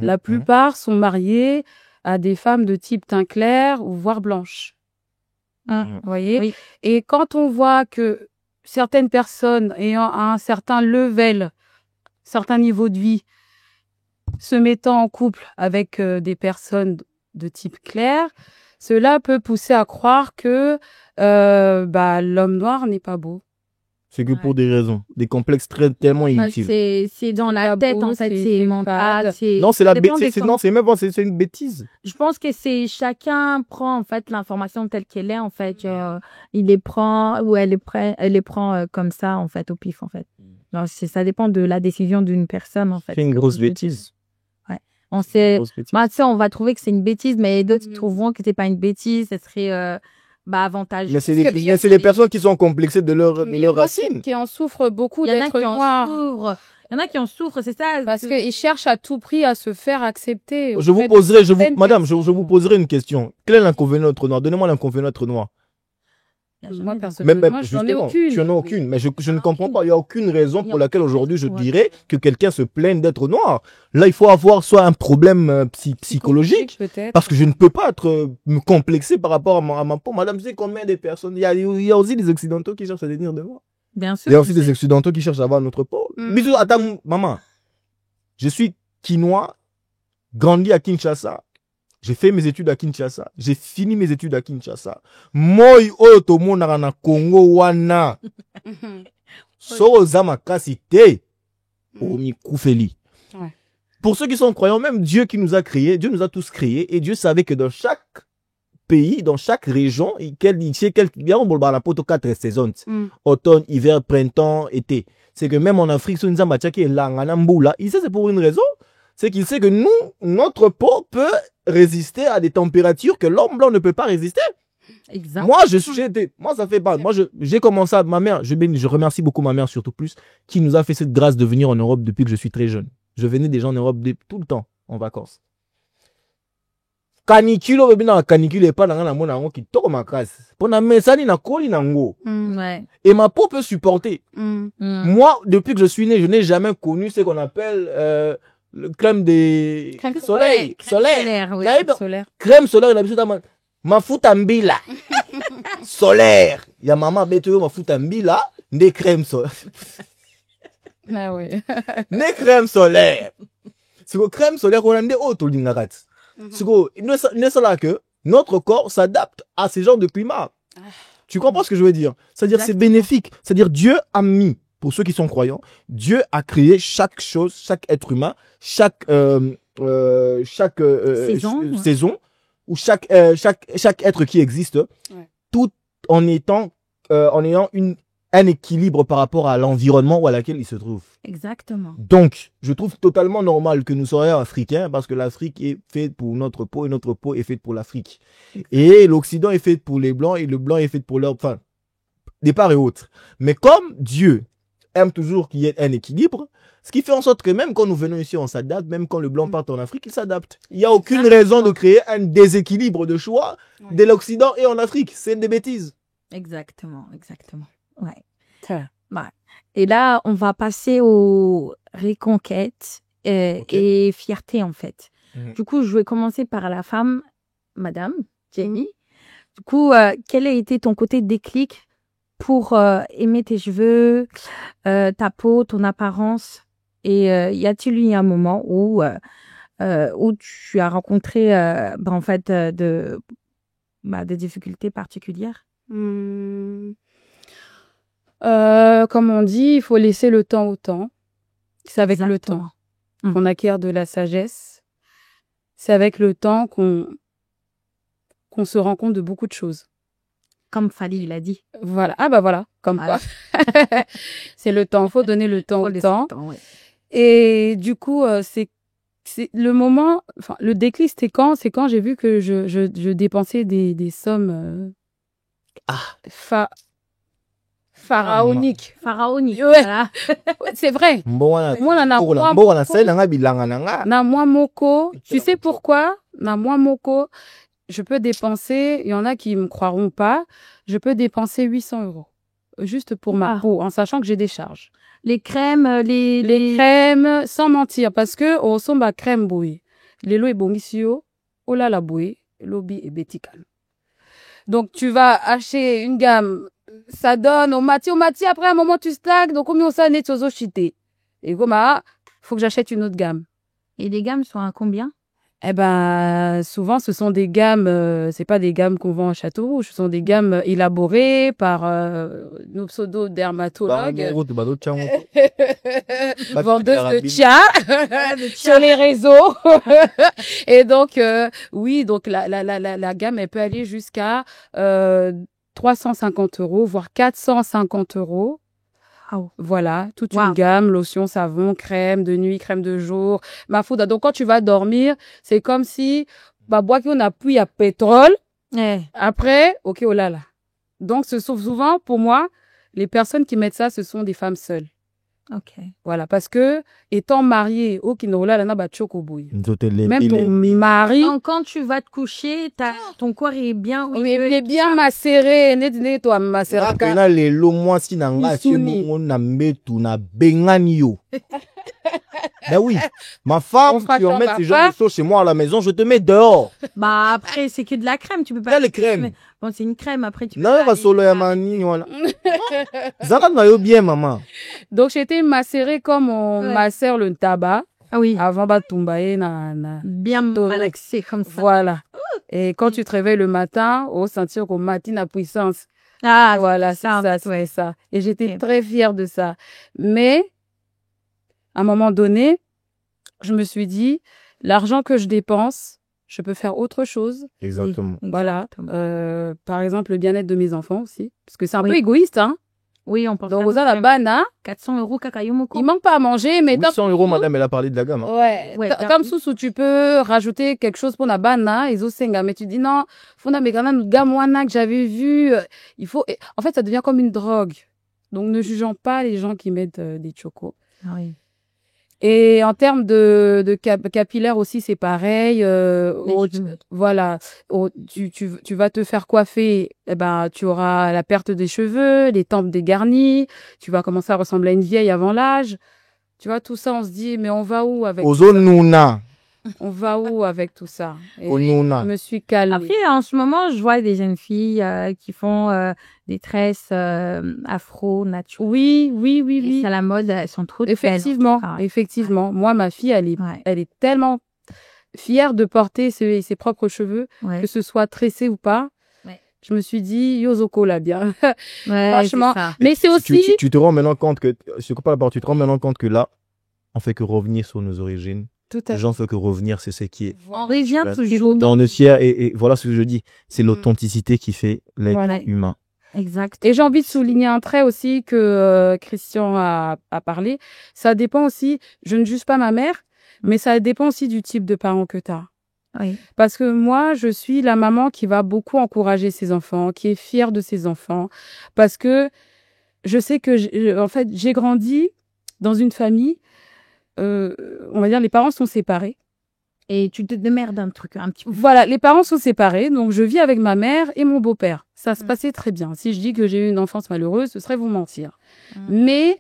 la plupart sont mariées à des femmes de type teint clair ou voire blanche. Vous voyez? Oui. Et quand on voit que certaines personnes ayant un certain level, certain niveau de vie, se mettant en couple avec des personnes de type clair, cela peut pousser à croire que l'homme noir n'est pas beau. C'est que pour des raisons, des complexes tellement inutiles. C'est dans la tête, en fait, c'est mental. Non, c'est c'est une bêtise. Je pense que chacun prend, en fait, l'information telle qu'elle est, en fait. Il les prend, ou elle les prend comme ça, en fait, au pif, en fait. Alors, ça dépend de la décision d'une personne, en fait. C'est une grosse bêtise. Ouais. On va trouver que c'est une bêtise, mais d'autres trouveront que c'est pas une bêtise, ce serait, avantage. Mais c'est les personnes qui sont complexées de leur racine. Qui en souffrent beaucoup d'être noirs. Il y en a qui en souffrent, c'est ça. Parce qu'ils cherchent à tout prix à se faire accepter. Madame, je vous poserai une question. Quel est l'inconvénient d'être noir? Donnez-moi l'inconvénient d'être noir. Moi, personnellement, je n'en ai aucune. Tu n'en as aucune. Mais je ne comprends pas. Il n'y a aucune raison pour laquelle aujourd'hui je dirais que quelqu'un se plaigne d'être noir. Là, il faut avoir soit un problème psychologique. Peut-être. Parce que je ne peux pas me complexer par rapport à ma peau. Madame, tu sais combien de personnes. Il y a aussi des Occidentaux qui cherchent à devenir de moi. Bien sûr. Il y a aussi des Occidentaux qui cherchent à avoir notre peau. Bisous, attends, maman. Je suis Quinois, grandi à Kinshasa. J'ai fait mes études à Kinshasa. J'ai fini mes études à Kinshasa. Moi, to monara na Congo wana. So zama kasite. Omi koufeli. Pour ceux qui sont croyants, même Dieu qui nous a créés, Dieu nous a tous créés, et Dieu savait que dans chaque pays, dans chaque région, il y a un poto 4 saisons. Automne, hiver, printemps, été. C'est que même en Afrique, il sait c'est pour une raison. C'est qu'il sait que nous, notre peau peut résister à des températures que l'homme blanc ne peut pas résister. Exact. Moi, ça fait pas. Moi, j'ai commencé à, ma mère, je remercie beaucoup ma mère surtout plus, qui nous a fait cette grâce de venir en Europe depuis que je suis très jeune. Je venais déjà en Europe tout le temps, en vacances. Canicule, canicule et pas dans la monnaie qui tombe ma casse. Pour la messani na koli nango. Ouais. Et ma peau peut supporter. Moi, depuis que je suis né, je n'ai jamais connu ce qu'on appelle, le crème des soleil. Solaire, oui. Solaire. Crème solaire, d'habitude, ma foutambila. Solaire. Il y a maman, béto, ma foutambila, des crèmes solaires. Ah oui. Des crèmes solaires. C'est que crème solaire, on a des autres lingarat. C'est que, il ne là que notre corps s'adapte à ces genres de climat. Tu comprends ce que je veux dire? C'est-à-dire, c'est bénéfique. C'est-à-dire, Dieu a mis, pour ceux qui sont croyants, Dieu a créé chaque chose, chaque être humain, chaque saison ou chaque être qui existe, tout en ayant un équilibre par rapport à l'environnement où à laquelle il se trouve. Exactement. Donc, je trouve totalement normal que nous soyons africains parce que l'Afrique est faite pour notre peau et notre peau est faite pour l'Afrique. Et l'Occident est fait pour les Blancs et le Blanc est fait pour leur, enfin, des parts et autres. Mais comme Dieu aime toujours qu'il y ait un équilibre, ce qui fait en sorte que même quand nous venons ici, on s'adapte, même quand le Blanc part en Afrique, il s'adapte. Il n'y a aucune raison de créer un déséquilibre de choix de l'Occident et en Afrique. C'est des bêtises. Exactement. Ouais. Et là, on va passer aux reconquêtes et fierté, en fait. Du coup, je vais commencer par la femme, Madame Jenny. Du coup, quel a été ton côté déclic pour aimer tes cheveux, ta peau, ton apparence? Et y a-t-il eu un moment où tu as rencontré en fait des difficultés particulières? Comme on dit, il faut laisser le temps au temps. C'est avec le temps qu'on acquiert de la sagesse. C'est avec le temps qu'on se rend compte de beaucoup de choses. Comme Fali l'a dit. Voilà. Ah bah voilà, comme quoi. C'est le temps, il faut donner le temps au temps. Et du coup, c'est le moment, enfin le déclic, c'est quand j'ai vu que je dépensais des sommes pharaoniques. Pharaonique. Ouais. Voilà. C'est vrai. Moi, tu sais pourquoi? Na moi moko, je peux dépenser, il y en a qui me croiront pas, je peux dépenser 800 € juste pour ma peau, en sachant que j'ai des charges. Les crèmes, les crèmes, sans mentir, parce que au somba crème bouille, les lois bongisio, ola la bouille, lobby et bétical. Donc tu vas acheter une gamme, ça donne au mati, après un moment tu stagnes, donc combien ça n'est pas chité. Et comme faut que j'achète une autre gamme. Et les gammes sont à combien? Eh ben, souvent, ce sont des gammes, c'est pas des gammes qu'on vend à Châteaurouge, ce sont des gammes élaborées par nos pseudo-dermatologues. Vendeuses de tcha sur les réseaux. Et donc, oui, donc la gamme, elle peut aller jusqu'à 350 €, voire 450 €. Wow. Voilà, toute une gamme, lotion, savon, crème de nuit, crème de jour, ma fouda. Donc, quand tu vas dormir, c'est comme si, bois qu'on appuie à pétrole. Après, ok, oh là là. Donc, ce sont souvent, pour moi, les personnes qui mettent ça, ce sont des femmes seules. Ok. Voilà, parce que étant marié au Kinola, là, ba chokoboy. Même ton Même mari, Quand tu vas te coucher, ton corps est bien. oui, il est bien macéré, net toi macéré. Pena lelo mwasi na nga asie Misuni. bongo na mbetu na bengani yo. Ben oui, ma On femme, fera tu ça, emmènes ma ces genres de choses chez moi à la maison, je te mets dehors. Bah après, c'est que de la crème, tu peux pas. Quelle crème? Bon, c'est une crème. Après, tu peux Na pas va aller- solo ya mani voilà. Zara na yo bien maman. Donc j'étais macéré comme on Ouais. macère le tabac Ah oui. avant de tomber na. Bien malaxé comme ça. Voilà. Et quand tu te réveilles le matin, au sentir qu'au matin à puissance. Ah, Voilà, c'est ça, ça, ouais. c'est ça. Et j'étais Ok. très fière de ça. Mais, à un moment donné, je me suis dit, l'argent que je dépense, je peux faire autre chose. Exactement. Voilà. Exactement. Par exemple, le bien-être de mes enfants aussi. Parce que c'est un Oui. peu égoïste, hein. Oui, on pense Donc, à aux la bana, 400 € kakayomoko. il manque pas à manger, mais 800 € madame, elle a parlé de la gamme. Hein. ouais, Ouais, comme sous tu peux rajouter quelque chose pour la bana, ils osenga, mais tu dis non, fona mais quand même gamwana que j'avais vu, il faut, en fait, ça devient comme une drogue. Donc, ne jugeons pas les gens qui mettent des chocos. Ah oui. Et en termes de capillaire aussi, c'est pareil. Voilà, tu vas te faire coiffer, eh ben, tu auras la perte des cheveux, les tempes dégarnies, tu vas commencer à ressembler à une vieille avant l'âge. Tu vois, tout ça, on se dit, mais on va où avec Ozonuna. On va où avec tout ça? Et Onuna. je me suis calmée. Après, en ce moment, je vois des jeunes filles qui font des tresses afro, naturelles. Oui. C'est à la mode, elles sont trop belles. Effectivement, Ah ouais. effectivement. Moi, ma fille, elle Ouais. est tellement fière de porter ses propres cheveux, Ouais. que ce soit tressé ou pas. Ouais. Je me suis dit, Yozoko là bien. Ouais, Franchement. c'est ça. Mais c'est aussi, Tu te rends maintenant compte que, je coupe pas la parole, tu te rends maintenant compte que là, on fait que revenir sur nos origines. tout à Les gens font que revenir, c'est ce qui est. On revient Ouais. toujours. Dans le ciel, et voilà ce que je dis. C'est l'authenticité qui fait l'être Voilà. humain. Exact. Et j'ai envie de souligner un trait aussi que Christian a parlé. Ça dépend aussi, je ne juge pas ma mère, mais ça dépend aussi du type de parent que tu as. Oui. Parce que moi, je suis la maman qui va beaucoup encourager ses enfants, qui est fière de ses enfants. Parce que je sais que, en fait, j'ai grandi dans une famille, on va dire, les parents sont séparés. Et tu te démerdes un truc un petit peu. Voilà, les parents sont séparés, donc je vis avec ma mère et mon beau-père. Ça se passait très bien. Si je dis que j'ai eu une enfance malheureuse, ce serait vous mentir. Mais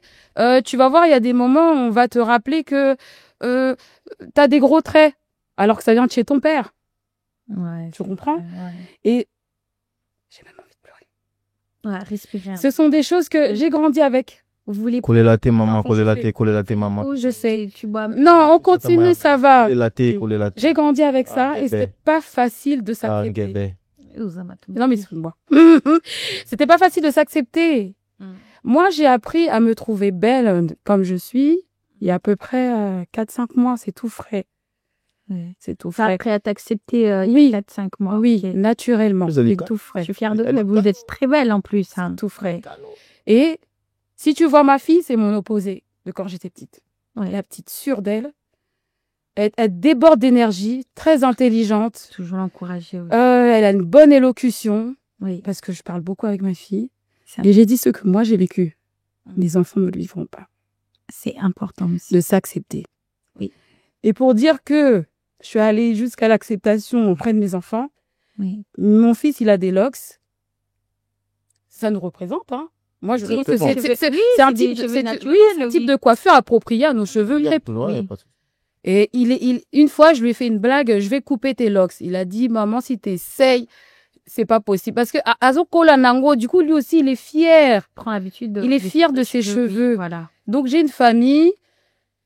tu vas voir, il y a des moments où on va te rappeler que tu as des gros traits, alors que ça vient de chez ton père. Ouais. Tu comprends? Ouais. Et j'ai même envie de pleurer. Ouais, respirer. Ce sont des choses que j'ai grandi avec. Vous voulez Coller la thé, maman, Non, coller la je thé, coller la thé, maman. Oh, je sais, tu bois. Non, on continue, ça va. Coller la thé, coller la thé. J'ai grandi avec ça Ah, et bébé. c'est pas facile de Ah, s'accepter. Ngebe. Non, mais excuse-moi. C'était pas facile de s'accepter. Moi, j'ai appris à me trouver belle comme je suis il y a à peu près 4-5 mois. C'est tout frais. Ouais. C'est tout Ça frais. après à t'accepter Oui. 4-5 mois. Oui, Ok. naturellement. Vous avez C'est quoi? tout frais. Je suis fière de Elle- vous. Vous êtes très belle en plus. Hein. Tout frais. Et si tu vois ma fille, c'est mon opposé de quand j'étais petite. Ouais. La petite sûre d'elle. Elle déborde d'énergie, très intelligente. Toujours l'encourager. Oui. Elle a une bonne élocution, Oui. parce que je parle beaucoup avec ma fille. C'est- Et j'ai dit ce que moi j'ai vécu. Les enfants ne le vivront pas. C'est important aussi. De s'accepter. Oui. Et pour dire que je suis allée jusqu'à l'acceptation auprès de mes enfants, Oui. mon fils, il a des locks. Ça nous représente, hein. Moi, je trouve que c'est un type, c'est un type de coiffure approprié à nos cheveux. Ouais, Oui. pas de souci. Et une fois, je lui ai fait une blague, je vais couper tes locks. Il a dit, maman, si t'essayes, c'est pas possible. Parce que Azoko Lanango, du coup, lui aussi, il est fier. Prends l'habitude. Il est fier de ses cheveux. Oui, voilà. Donc, j'ai une famille,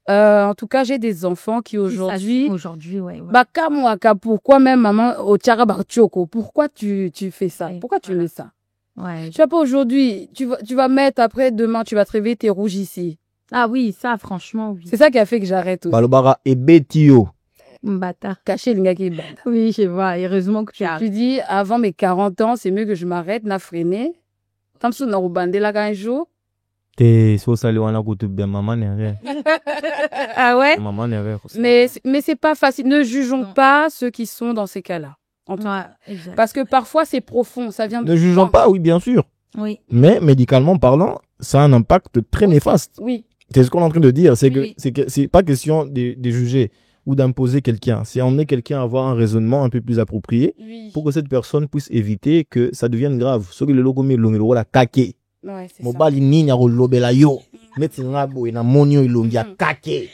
en tout cas, j'ai des enfants qui aujourd'hui, Aujourd'hui, ouais. Bakamwaka, pourquoi même maman, au Tcharabartioko, pourquoi tu fais ça? Oui, Pourquoi tu voilà. mets ça? Ouais. Tu vois pas aujourd'hui, tu vas mettre après, demain, tu vas te réveiller, t'es rouge ici. Ah oui, ça, franchement, oui. C'est ça qui a fait que j'arrête aussi. Balobara et Betio. Bâtard. Cacher le gars qui est bad. Oui, je vois. Heureusement que tu Je as. me suis dit, avant mes 40 ans, c'est mieux que je m'arrête, n'a freiné. Tamsou na rubande la un jour. T'es so salé wana kote bien maman n'est rien. Ah ouais? Maman n'est rien. Mais c'est pas facile. Ne jugeons pas ceux qui sont dans ces cas-là. En tout cas. Ouais, exact. Parce que parfois, c'est profond. Ça vient de. Ne jugeons pas, oui, bien sûr. Oui. Mais médicalement parlant, ça a un impact très néfaste. Oui. C'est ce qu'on est en train de dire. C'est Oui. que c'est pas question de juger ou d'imposer quelqu'un. C'est emmener quelqu'un à avoir un raisonnement un peu plus approprié Oui. pour que cette personne puisse éviter que ça devienne grave. Ce que le logo met l'ongelo la kake. Ouais, c'est ça. Mobali ni nya lobela yo. Meti ngabo ina monio ilongi ya kake.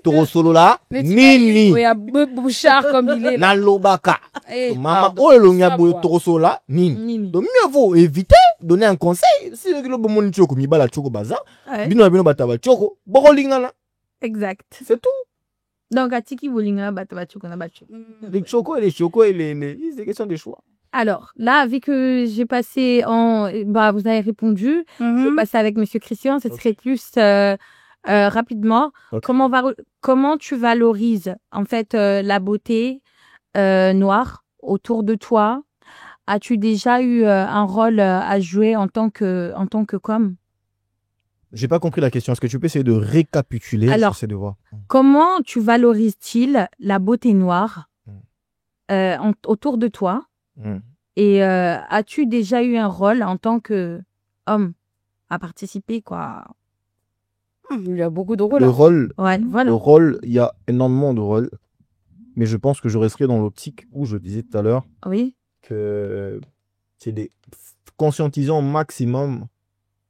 Toro solo la Mais tu- nini Oui, à Bouchard comme il est là. na lobaka. Eh, Mama pardon. o ilongi ya Savoir. toro solo la nini. Nini. Donc mieux vaut éviter, donner un conseil. Si le lobo moni choko mi bala choko baza, Ouais, bino na bino bataba choko, boko lingana. exact. C'est tout. Donc, Atiki Bolinga, Batabachu, Konabachu. Les chocos et c'est question de choix. Alors, là, vu que j'ai passé bah, vous avez répondu, je vais Mhm. passer avec Monsieur Christian, ce Ok. serait plus rapidement. Ok. Comment tu valorises, en fait, la beauté noire autour de toi? As-tu déjà eu un rôle à jouer en tant que com? J'ai pas compris la question. Est-ce que tu peux essayer de récapituler? Alors, J'essaie de voir. Comment tu valorises-t-il la beauté noire autour de toi? Hmm. Et as-tu déjà eu un rôle en tant que homme à participer, quoi? Il y a beaucoup de rôles. Le hein. rôle, Ouais, voilà. le rôle, il y a énormément de rôles. Mais je pense que je resterai dans l'optique où je disais tout à l'heure Oui, que c'est des conscientisant au maximum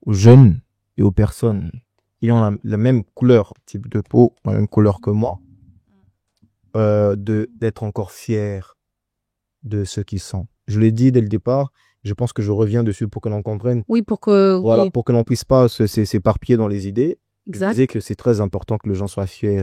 aux jeunes et aux personnes ayant la même couleur, type de peau, la même couleur que moi, d'être encore fiers de ce qu'ils sont. Je l'ai dit dès le départ, je pense que je reviens dessus pour que l'on comprenne. oui, pour que... Voilà, oui, pour que l'on puisse pas s'éparpiller dans les idées. Je exact. disais que c'est très important que les gens soient fiers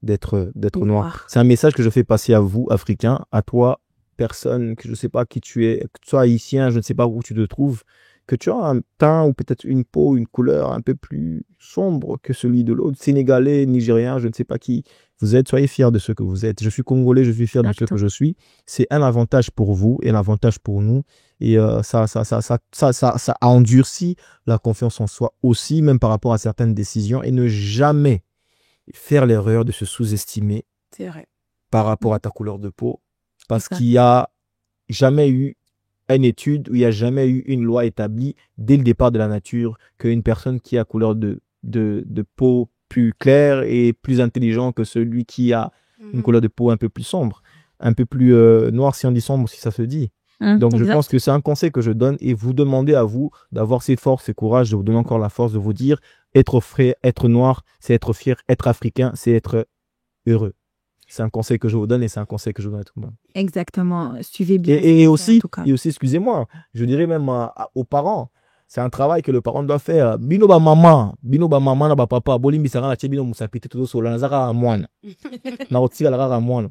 d'être noirs. Noir. C'est un message que je fais passer à vous, Africains, à toi, personne, que je sais pas qui tu es, que tu sois haïtien, je ne sais pas où tu te trouves, que tu as un teint ou peut-être une peau, une couleur un peu plus sombre que celui de l'autre, sénégalais, nigérien, je ne sais pas qui vous êtes, soyez fiers de ce que vous êtes. Je suis congolais, je suis fier de ce que je suis. C'est un avantage pour vous et un avantage pour nous. Et ça a endurci la confiance en soi aussi, même par rapport à certaines décisions, et ne jamais faire l'erreur de se sous-estimer C'est vrai. par rapport à ta couleur de peau, parce Exact. qu'il n'y a jamais eu une étude où il n'y a jamais eu une loi établie dès le départ de la nature qu'une personne qui a couleur de peau plus claire est plus intelligent que celui qui a une couleur de peau un peu plus sombre, un peu plus noir si on dit sombre, si ça se dit. Donc, je Exact. pense que c'est un conseil que je donne et vous demandez à vous d'avoir cette force et courage, de vous donner encore la force de vous dire être frais, être noir, c'est être fier, être africain, c'est être heureux. C'est un conseil que je vous donne et c'est un conseil que je donne à tout le monde. Exactement. Suivez bien. Et en aussi, tout cas. excusez-moi, je dirais même aux parents, c'est un travail que le parent doit faire. Bino ba maman, na ba papa, bolimbi sanga na chebino musapite todo sola na zaka mwana. Na otika la kaka mwana.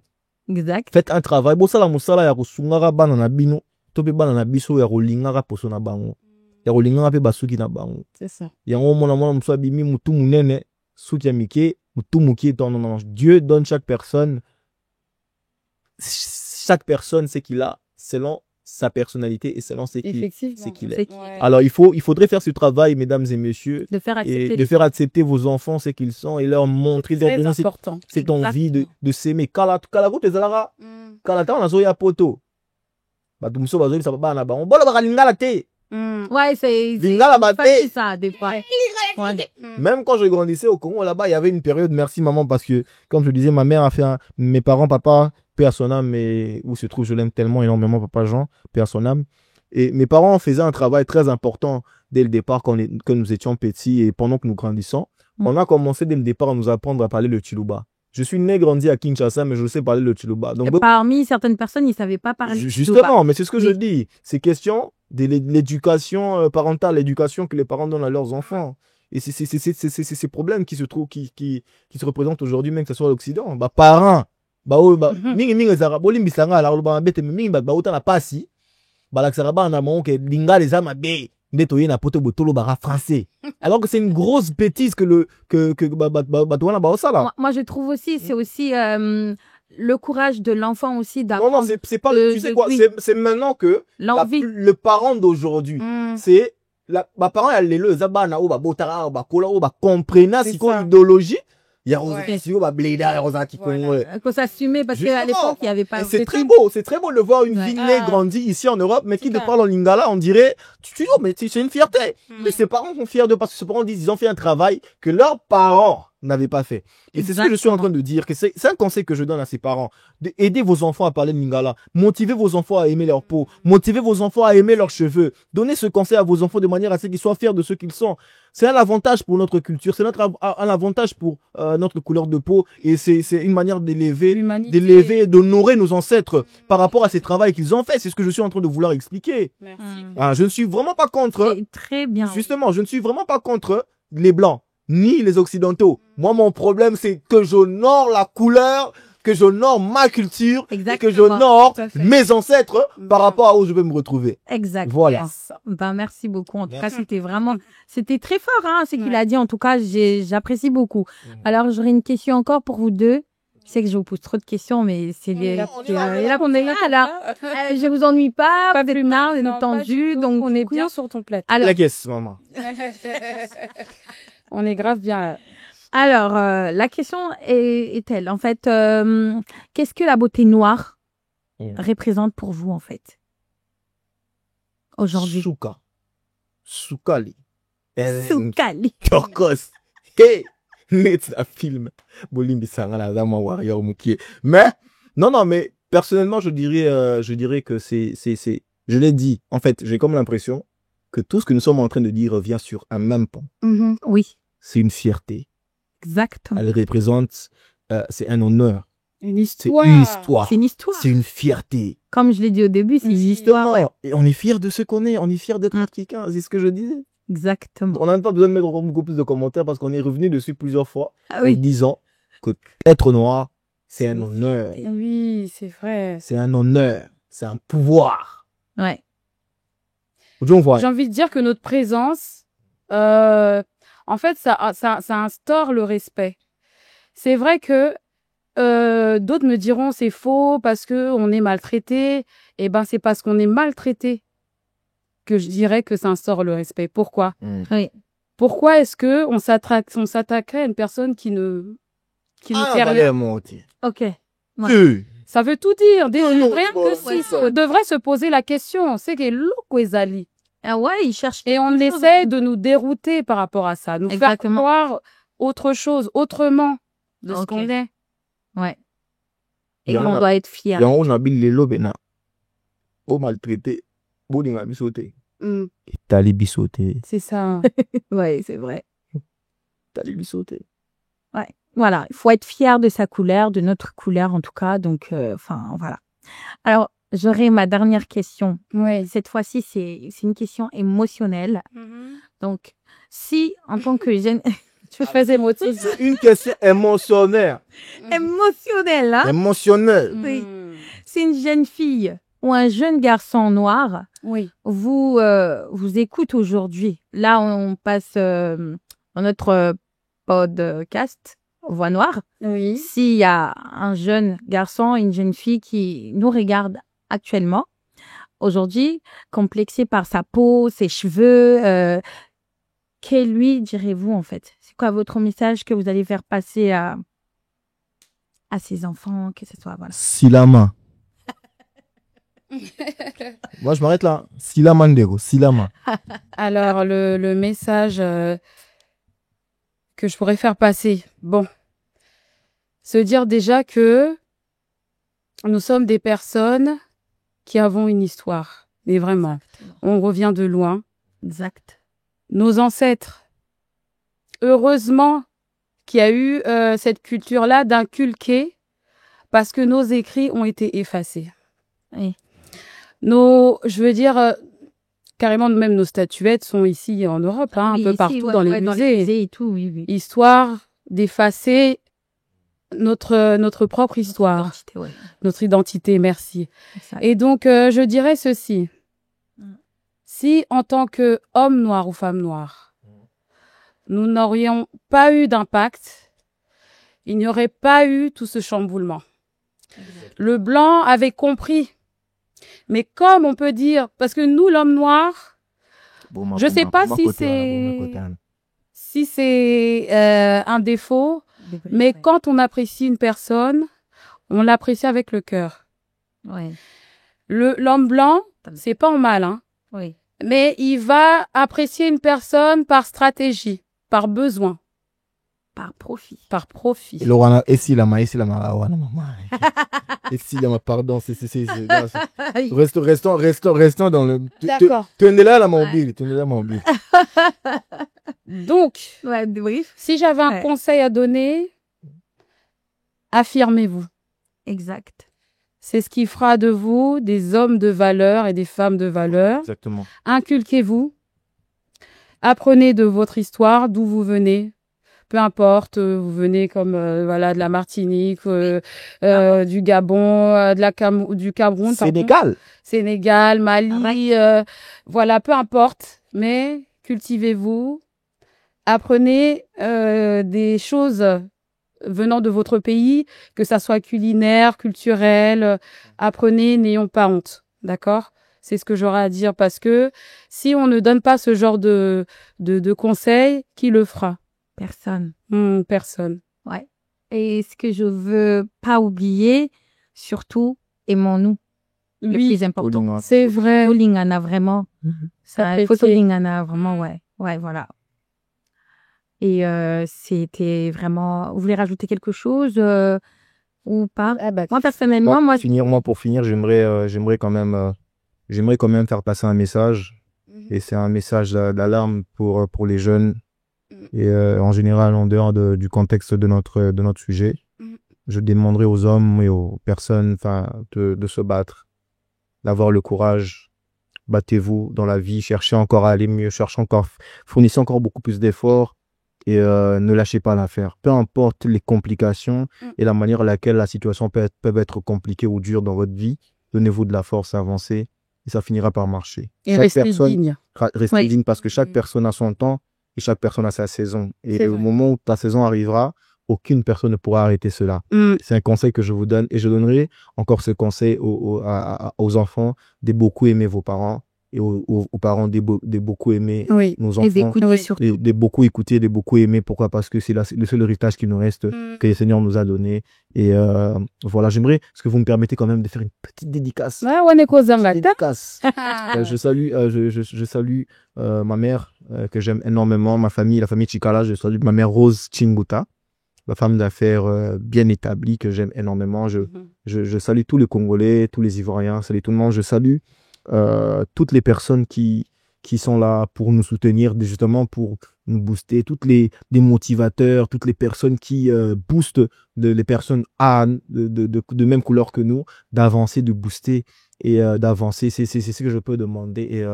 Exact. Faites un travail, bosala musala ya kusungaka bana na bino, to pe bana na biso ya kolingaka poso na bango. Ya kolingaka pe basuki na bango. C'est ça. Yango mona muso abimi mutu munene, suki ya mike, mutu muki non. Dieu donne chaque personne ce qu'il a selon sa personnalité et selon ce qu'il Effectivement. c'est qu'il est. C'est qui- Ouais. Alors il faudrait faire ce travail, mesdames et messieurs, De faire accepter et de faire accepter vos enfants ce qu'ils sont et leur montrer, leur Très donner cette, important. cette envie de s'aimer. Kala route ezalaka, Mm. kala ta nazo ya poto. Ba tumso bazo sa baba na ba. Bolo ba lingala te. Mm. Ouais, c'est Lingala ba facile, te. ça, des fois. Ouais. Même quand je grandissais au Congo, là-bas, il y avait une période, merci maman, parce que, comme je disais, ma mère a fait mes parents, papa, paix à son âme, mais où se trouve, je l'aime tellement énormément, papa Jean, paix à son âme. Et mes parents faisaient un travail très important dès le départ quand nous étions petits et pendant que nous grandissons. On a commencé dès le départ à nous apprendre à parler le Chiluba. Je suis né, grandi à Kinshasa, mais je sais parler le Chiluba. Donc, Et parmi certaines personnes, ils ne savaient pas parler. justement, mais c'est ce que je Oui. dis. C'est question de l'éducation parentale, l'éducation que les parents donnent à leurs enfants. Et c'est ces problèmes qui se trouvent, qui se représentent aujourd'hui, même que ce soit à l'Occident. Bah, parents, mingi ezara bolimbi sanga ala ba bete mingi ba uta na pasi. Ba la saraba na mon que linga les ama be netoye na poto botolo ba français. Alors que c'est une grosse bêtise que Moi, je trouve aussi, c'est aussi le courage de l'enfant aussi non, d'apprendre c'est pas, tu sais quoi, oui. c'est maintenant que l'envie. le parent d'aujourd'hui, Mm. c'est, ma parent, elle est le zabana, ou ba botara, ou ba kola, ou ba comprena, C'est si quoi, ça. idéologie, Il y a Rosa bah Bléda et Rosa qui Faut s'assumer parce qu'à l'époque, il n'y avait pas... c'est très beau de voir une Ouais. fille née, grandie ici en Europe, mais qui te parle en lingala, on dirait, tu dis, oh, mais c'est une fierté. Mais ses parents sont fiers parce que ses parents disent, ils ont fait un travail que leurs parents n'avaient pas fait. Et c'est ce que je suis en train de dire, que c'est un conseil que je donne à ses parents. Aidez vos enfants à parler de lingala. Motivez vos enfants à aimer leur peau. Motivez vos enfants à aimer leurs cheveux. Donnez ce conseil à vos enfants de manière à ce qu'ils soient fiers de ce qu'ils sont. C'est un avantage pour notre culture, c'est un avantage pour notre couleur de peau, et c'est une manière d'élever et d'honorer nos ancêtres par rapport à ces travaux qu'ils ont fait. C'est ce que je suis en train de vouloir expliquer. Merci. Je ne suis vraiment pas contre, C'est très bien. justement, je ne suis vraiment pas contre les blancs ni les occidentaux. Moi, mon problème, c'est que j'honore la couleur, que j'honore ma culture, et que Exactement. j'honore Tout à fait. mes ancêtres par rapport à où je vais me retrouver. Exact. Voilà. Ben, merci beaucoup. En tout cas, Merci. c'était très fort, hein, ce qu'il a dit. En tout cas, j'apprécie beaucoup. Alors, j'aurais une question encore pour vous deux. Je sais que je vous pose trop de questions, mais c'est là qu'on est là. Alors, je vous ennuie pas, vous êtes là, vous êtes tendu, donc on est bien sur ton plateau. Alors, La caisse, maman. On est grave bien. alors la question est telle. En fait, qu'est-ce que la beauté noire représente pour vous, en fait, aujourd'hui? Soukali. Soukali. Turcos. Hey! C'est un film. Bolimbi Sangala, Zama Warrior Moukier. Mais, non, mais, personnellement, je dirais que je l'ai dit. En fait, j'ai comme l'impression que tout ce que nous sommes en train de dire revient sur un même point. Oui, C'est une fierté. exactement. Elle représente, c'est un honneur. Une C'est histoire. une histoire. C'est une histoire. C'est une fierté. Comme je l'ai dit au début, c'est une histoire. Justement. Et on est fiers de ce qu'on est. On est fiers d'être africain. C'est ce que je disais. Exactement. On n'a pas besoin de mettre beaucoup plus de commentaires parce qu'on est revenu dessus plusieurs fois. Ah En oui. disant que être noir, c'est un honneur. Oui, c'est vrai. C'est un honneur. C'est un pouvoir. Ouais. Donc, voilà. J'ai envie de dire que notre présence, en fait, ça instaure le respect. C'est vrai que d'autres me diront c'est faux parce que on est maltraité. Eh ben, c'est parce qu'on est maltraité que je dirais que ça instaure le respect. Pourquoi? Oui. Pourquoi est-ce que on s'attaquerait à une personne qui ne fait rien? Ok. Ça veut tout dire. non, Rien bon, que ouais, si, ça. on devrait se poser la question. C'est que l'eau ezali. Ah ouais, il cherche. Et on essaie de nous dérouter par rapport à ça, nous Exactement. faire croire autre chose, autrement de ce Ok. qu'on est. Ouais. Il Et y en on a- doit être fier. Et en haut, j'habille les lobes, au maltraité. Boulinga bisoté. T'allais bisoté. C'est ça. Ouais, c'est vrai. T'allais bisoté. Voilà, il faut être fier de sa couleur, de notre couleur en tout cas. Donc, enfin, voilà. Alors, j'aurai ma dernière question. Oui. Cette fois-ci, c'est une question émotionnelle. Donc, si en tant que jeune... Tu fais émotif. C'est une question émotionnelle. émotionnelle, hein? Émotionnelle. Oui. Si une jeune fille ou un jeune garçon noir Oui. vous écoute aujourd'hui, là, on passe dans notre podcast Voix Noire. Oui. S'il y a un jeune garçon, une jeune fille qui nous regarde actuellement, aujourd'hui, complexé par sa peau, ses cheveux, que lui direz-vous en fait? C'est quoi votre message que vous allez faire passer à ses enfants, que ce soit, voilà. Silama. Moi, je m'arrête là. Silama Ndego. Silama. Alors, le message que je pourrais faire passer. Bon. Se dire déjà que nous sommes des personnes qui avons une histoire. Mais vraiment, on revient de loin. Exact. Nos ancêtres, heureusement qu'il y a eu cette culture-là d'inculquer parce que nos écrits ont été effacés. Oui. Je veux dire, carrément, même nos statuettes sont ici en Europe, hein, Oui, un peu ici, partout ouais, dans les ouais, musées. et tout, oui, oui. Histoire d'effacer notre propre histoire, Identité, ouais. notre identité, merci. Exact. Et donc, je dirais ceci. Mm. Si, en tant qu'homme noir ou femme noire, nous n'aurions pas eu d'impact, il n'y aurait pas eu tout ce chamboulement. Le blanc avait compris. Mais comme on peut dire, parce que nous, l'homme noir, je sais pas si c'est un défaut, Mais quand on apprécie une personne, on l'apprécie avec le cœur. Ouais. L'homme blanc, c'est pas en mal, hein. Oui. Mais il va apprécier une personne par stratégie, par besoin, Par profit. par profit. Laurana, pardon, restons dans le. D'accord. Tenez là la mobile. Donc, Ouais, débrief. si j'avais un Ouais. conseil à donner, affirmez-vous. Exact. C'est ce qui fera de vous des hommes de valeur et des femmes de valeur. Exactement. Inculquez-vous. Apprenez de votre histoire, d'où vous venez. Peu importe, vous venez comme de la Martinique, du Gabon, du Cameroun, pardon. Sénégal, Mali, voilà, peu importe. Mais cultivez-vous. Apprenez des choses venant de votre pays, que ça soit culinaire, culturel. Apprenez, n'ayons pas honte, d'accord ? C'est ce que j'aurais à dire parce que si on ne donne pas ce genre de conseils, qui le fera ? Personne. Personne. Ouais. Et ce que je veux pas oublier, surtout, aimons-nous. Le plus important. C'est vrai. Lingana vraiment. Photo Lingana vraiment, ouais. Ouais, voilà. Et c'était vraiment. Vous voulez rajouter quelque chose ou pas? Moi personnellement, Pour finir, j'aimerais quand même faire passer un message. Et c'est un message d'alarme pour les jeunes et en général en dehors du contexte de notre sujet. Je demanderai aux hommes et aux personnes de se battre, d'avoir le courage. Battez-vous dans la vie, cherchez encore à aller mieux, fournissez encore beaucoup plus d'efforts. Et ne lâchez pas l'affaire. Peu importe les complications et la manière à laquelle la situation peut être compliquée ou dure dans votre vie, donnez-vous de la force à avancer et ça finira par marcher. Et restez digne. Restez digne parce que chaque personne a son temps et chaque personne a sa saison. Et au moment où ta saison arrivera, aucune personne ne pourra arrêter cela. C'est un conseil que je vous donne et je donnerai encore ce conseil aux enfants de beaucoup aimer vos parents. Et aux parents de beaucoup aimer nos enfants, de beaucoup écouter, de beaucoup aimer. Pourquoi? Parce que c'est le seul héritage qui nous reste, que le Seigneur nous a donné. Et voilà, j'aimerais, est-ce que vous me permettez quand même de faire une petite dédicace? Je salue ma mère que j'aime énormément, la famille Chikala. Je salue ma mère Rose Chinguta, la femme d'affaires bien établie que j'aime énormément. Je salue tous les Congolais, tous les Ivoiriens, salut tout le monde. Je salue toutes les personnes qui sont là pour nous soutenir, justement pour nous booster, des motivateurs, toutes les personnes qui boostent les personnes de même couleur que nous, d'avancer, de booster et d'avancer. C'est ce que je peux demander. Et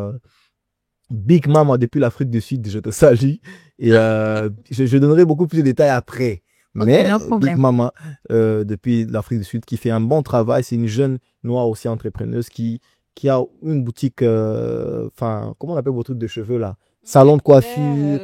Big Mama depuis l'Afrique du Sud, je te salue. Et je donnerai beaucoup plus de détails après. Mais Big Mama depuis l'Afrique du Sud qui fait un bon travail, c'est une jeune noire aussi entrepreneuse qui a une boutique, comment on appelle vos trucs de cheveux là? Salon de coiffure,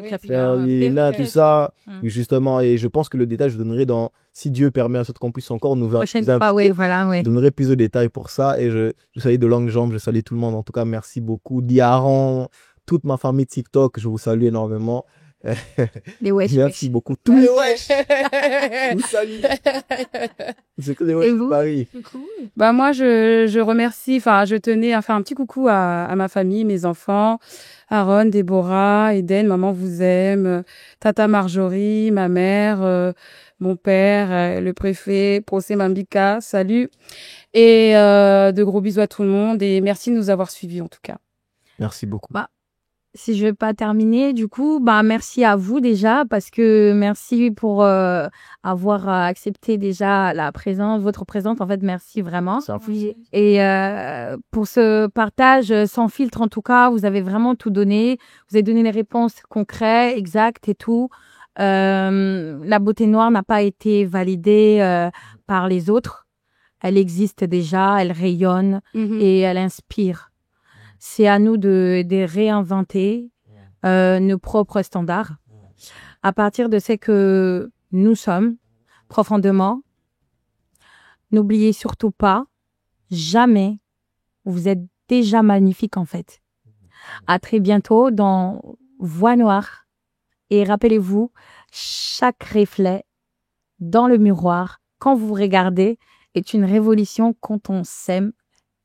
tout ça, justement. Et je pense que le détail, je donnerai si Dieu permet à ce qu'on puisse encore nous voir. Je donnerai plus de détails pour ça. Et je salue de longues jambes, je salue tout le monde. En tout cas, merci beaucoup. Diaron, toute ma famille TikTok, je vous salue énormément. Merci beaucoup. Tous les wesh. Je vous salue. C'est que les wesh Paris. Moi, je remercie, je tenais à faire un petit coucou à ma famille, mes enfants, Aaron, Déborah, Eden, maman vous aime, Tata Marjorie, ma mère, mon père, le préfet, Procé Mambika, salut. Et de gros bisous à tout le monde et merci de nous avoir suivis en tout cas. Merci beaucoup. Si je vais pas terminer, du coup, merci à vous déjà, parce que merci pour avoir accepté déjà votre présence. En fait, merci vraiment. Et pour ce partage sans filtre, en tout cas, vous avez vraiment tout donné. Vous avez donné les réponses concrètes, exactes et tout. La beauté noire n'a pas été validée par les autres. Elle existe déjà, elle rayonne et elle inspire. C'est à nous de réinventer nos propres standards à partir de ce que nous sommes profondément. N'oubliez surtout pas, jamais, vous êtes déjà magnifique en fait. À très bientôt dans Voix Noire. Et rappelez-vous, chaque reflet dans le miroir, quand vous regardez, est une révolution quand on s'aime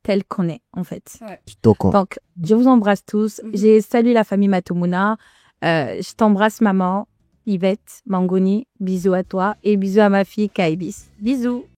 tel qu'on est, en fait. Ouais. Donc, Donc, je vous embrasse tous. J'ai salué la famille Matomuna. Je t'embrasse, maman, Yvette, Mangoni. Bisous à toi et bisous à ma fille, Kaibis. Bisous.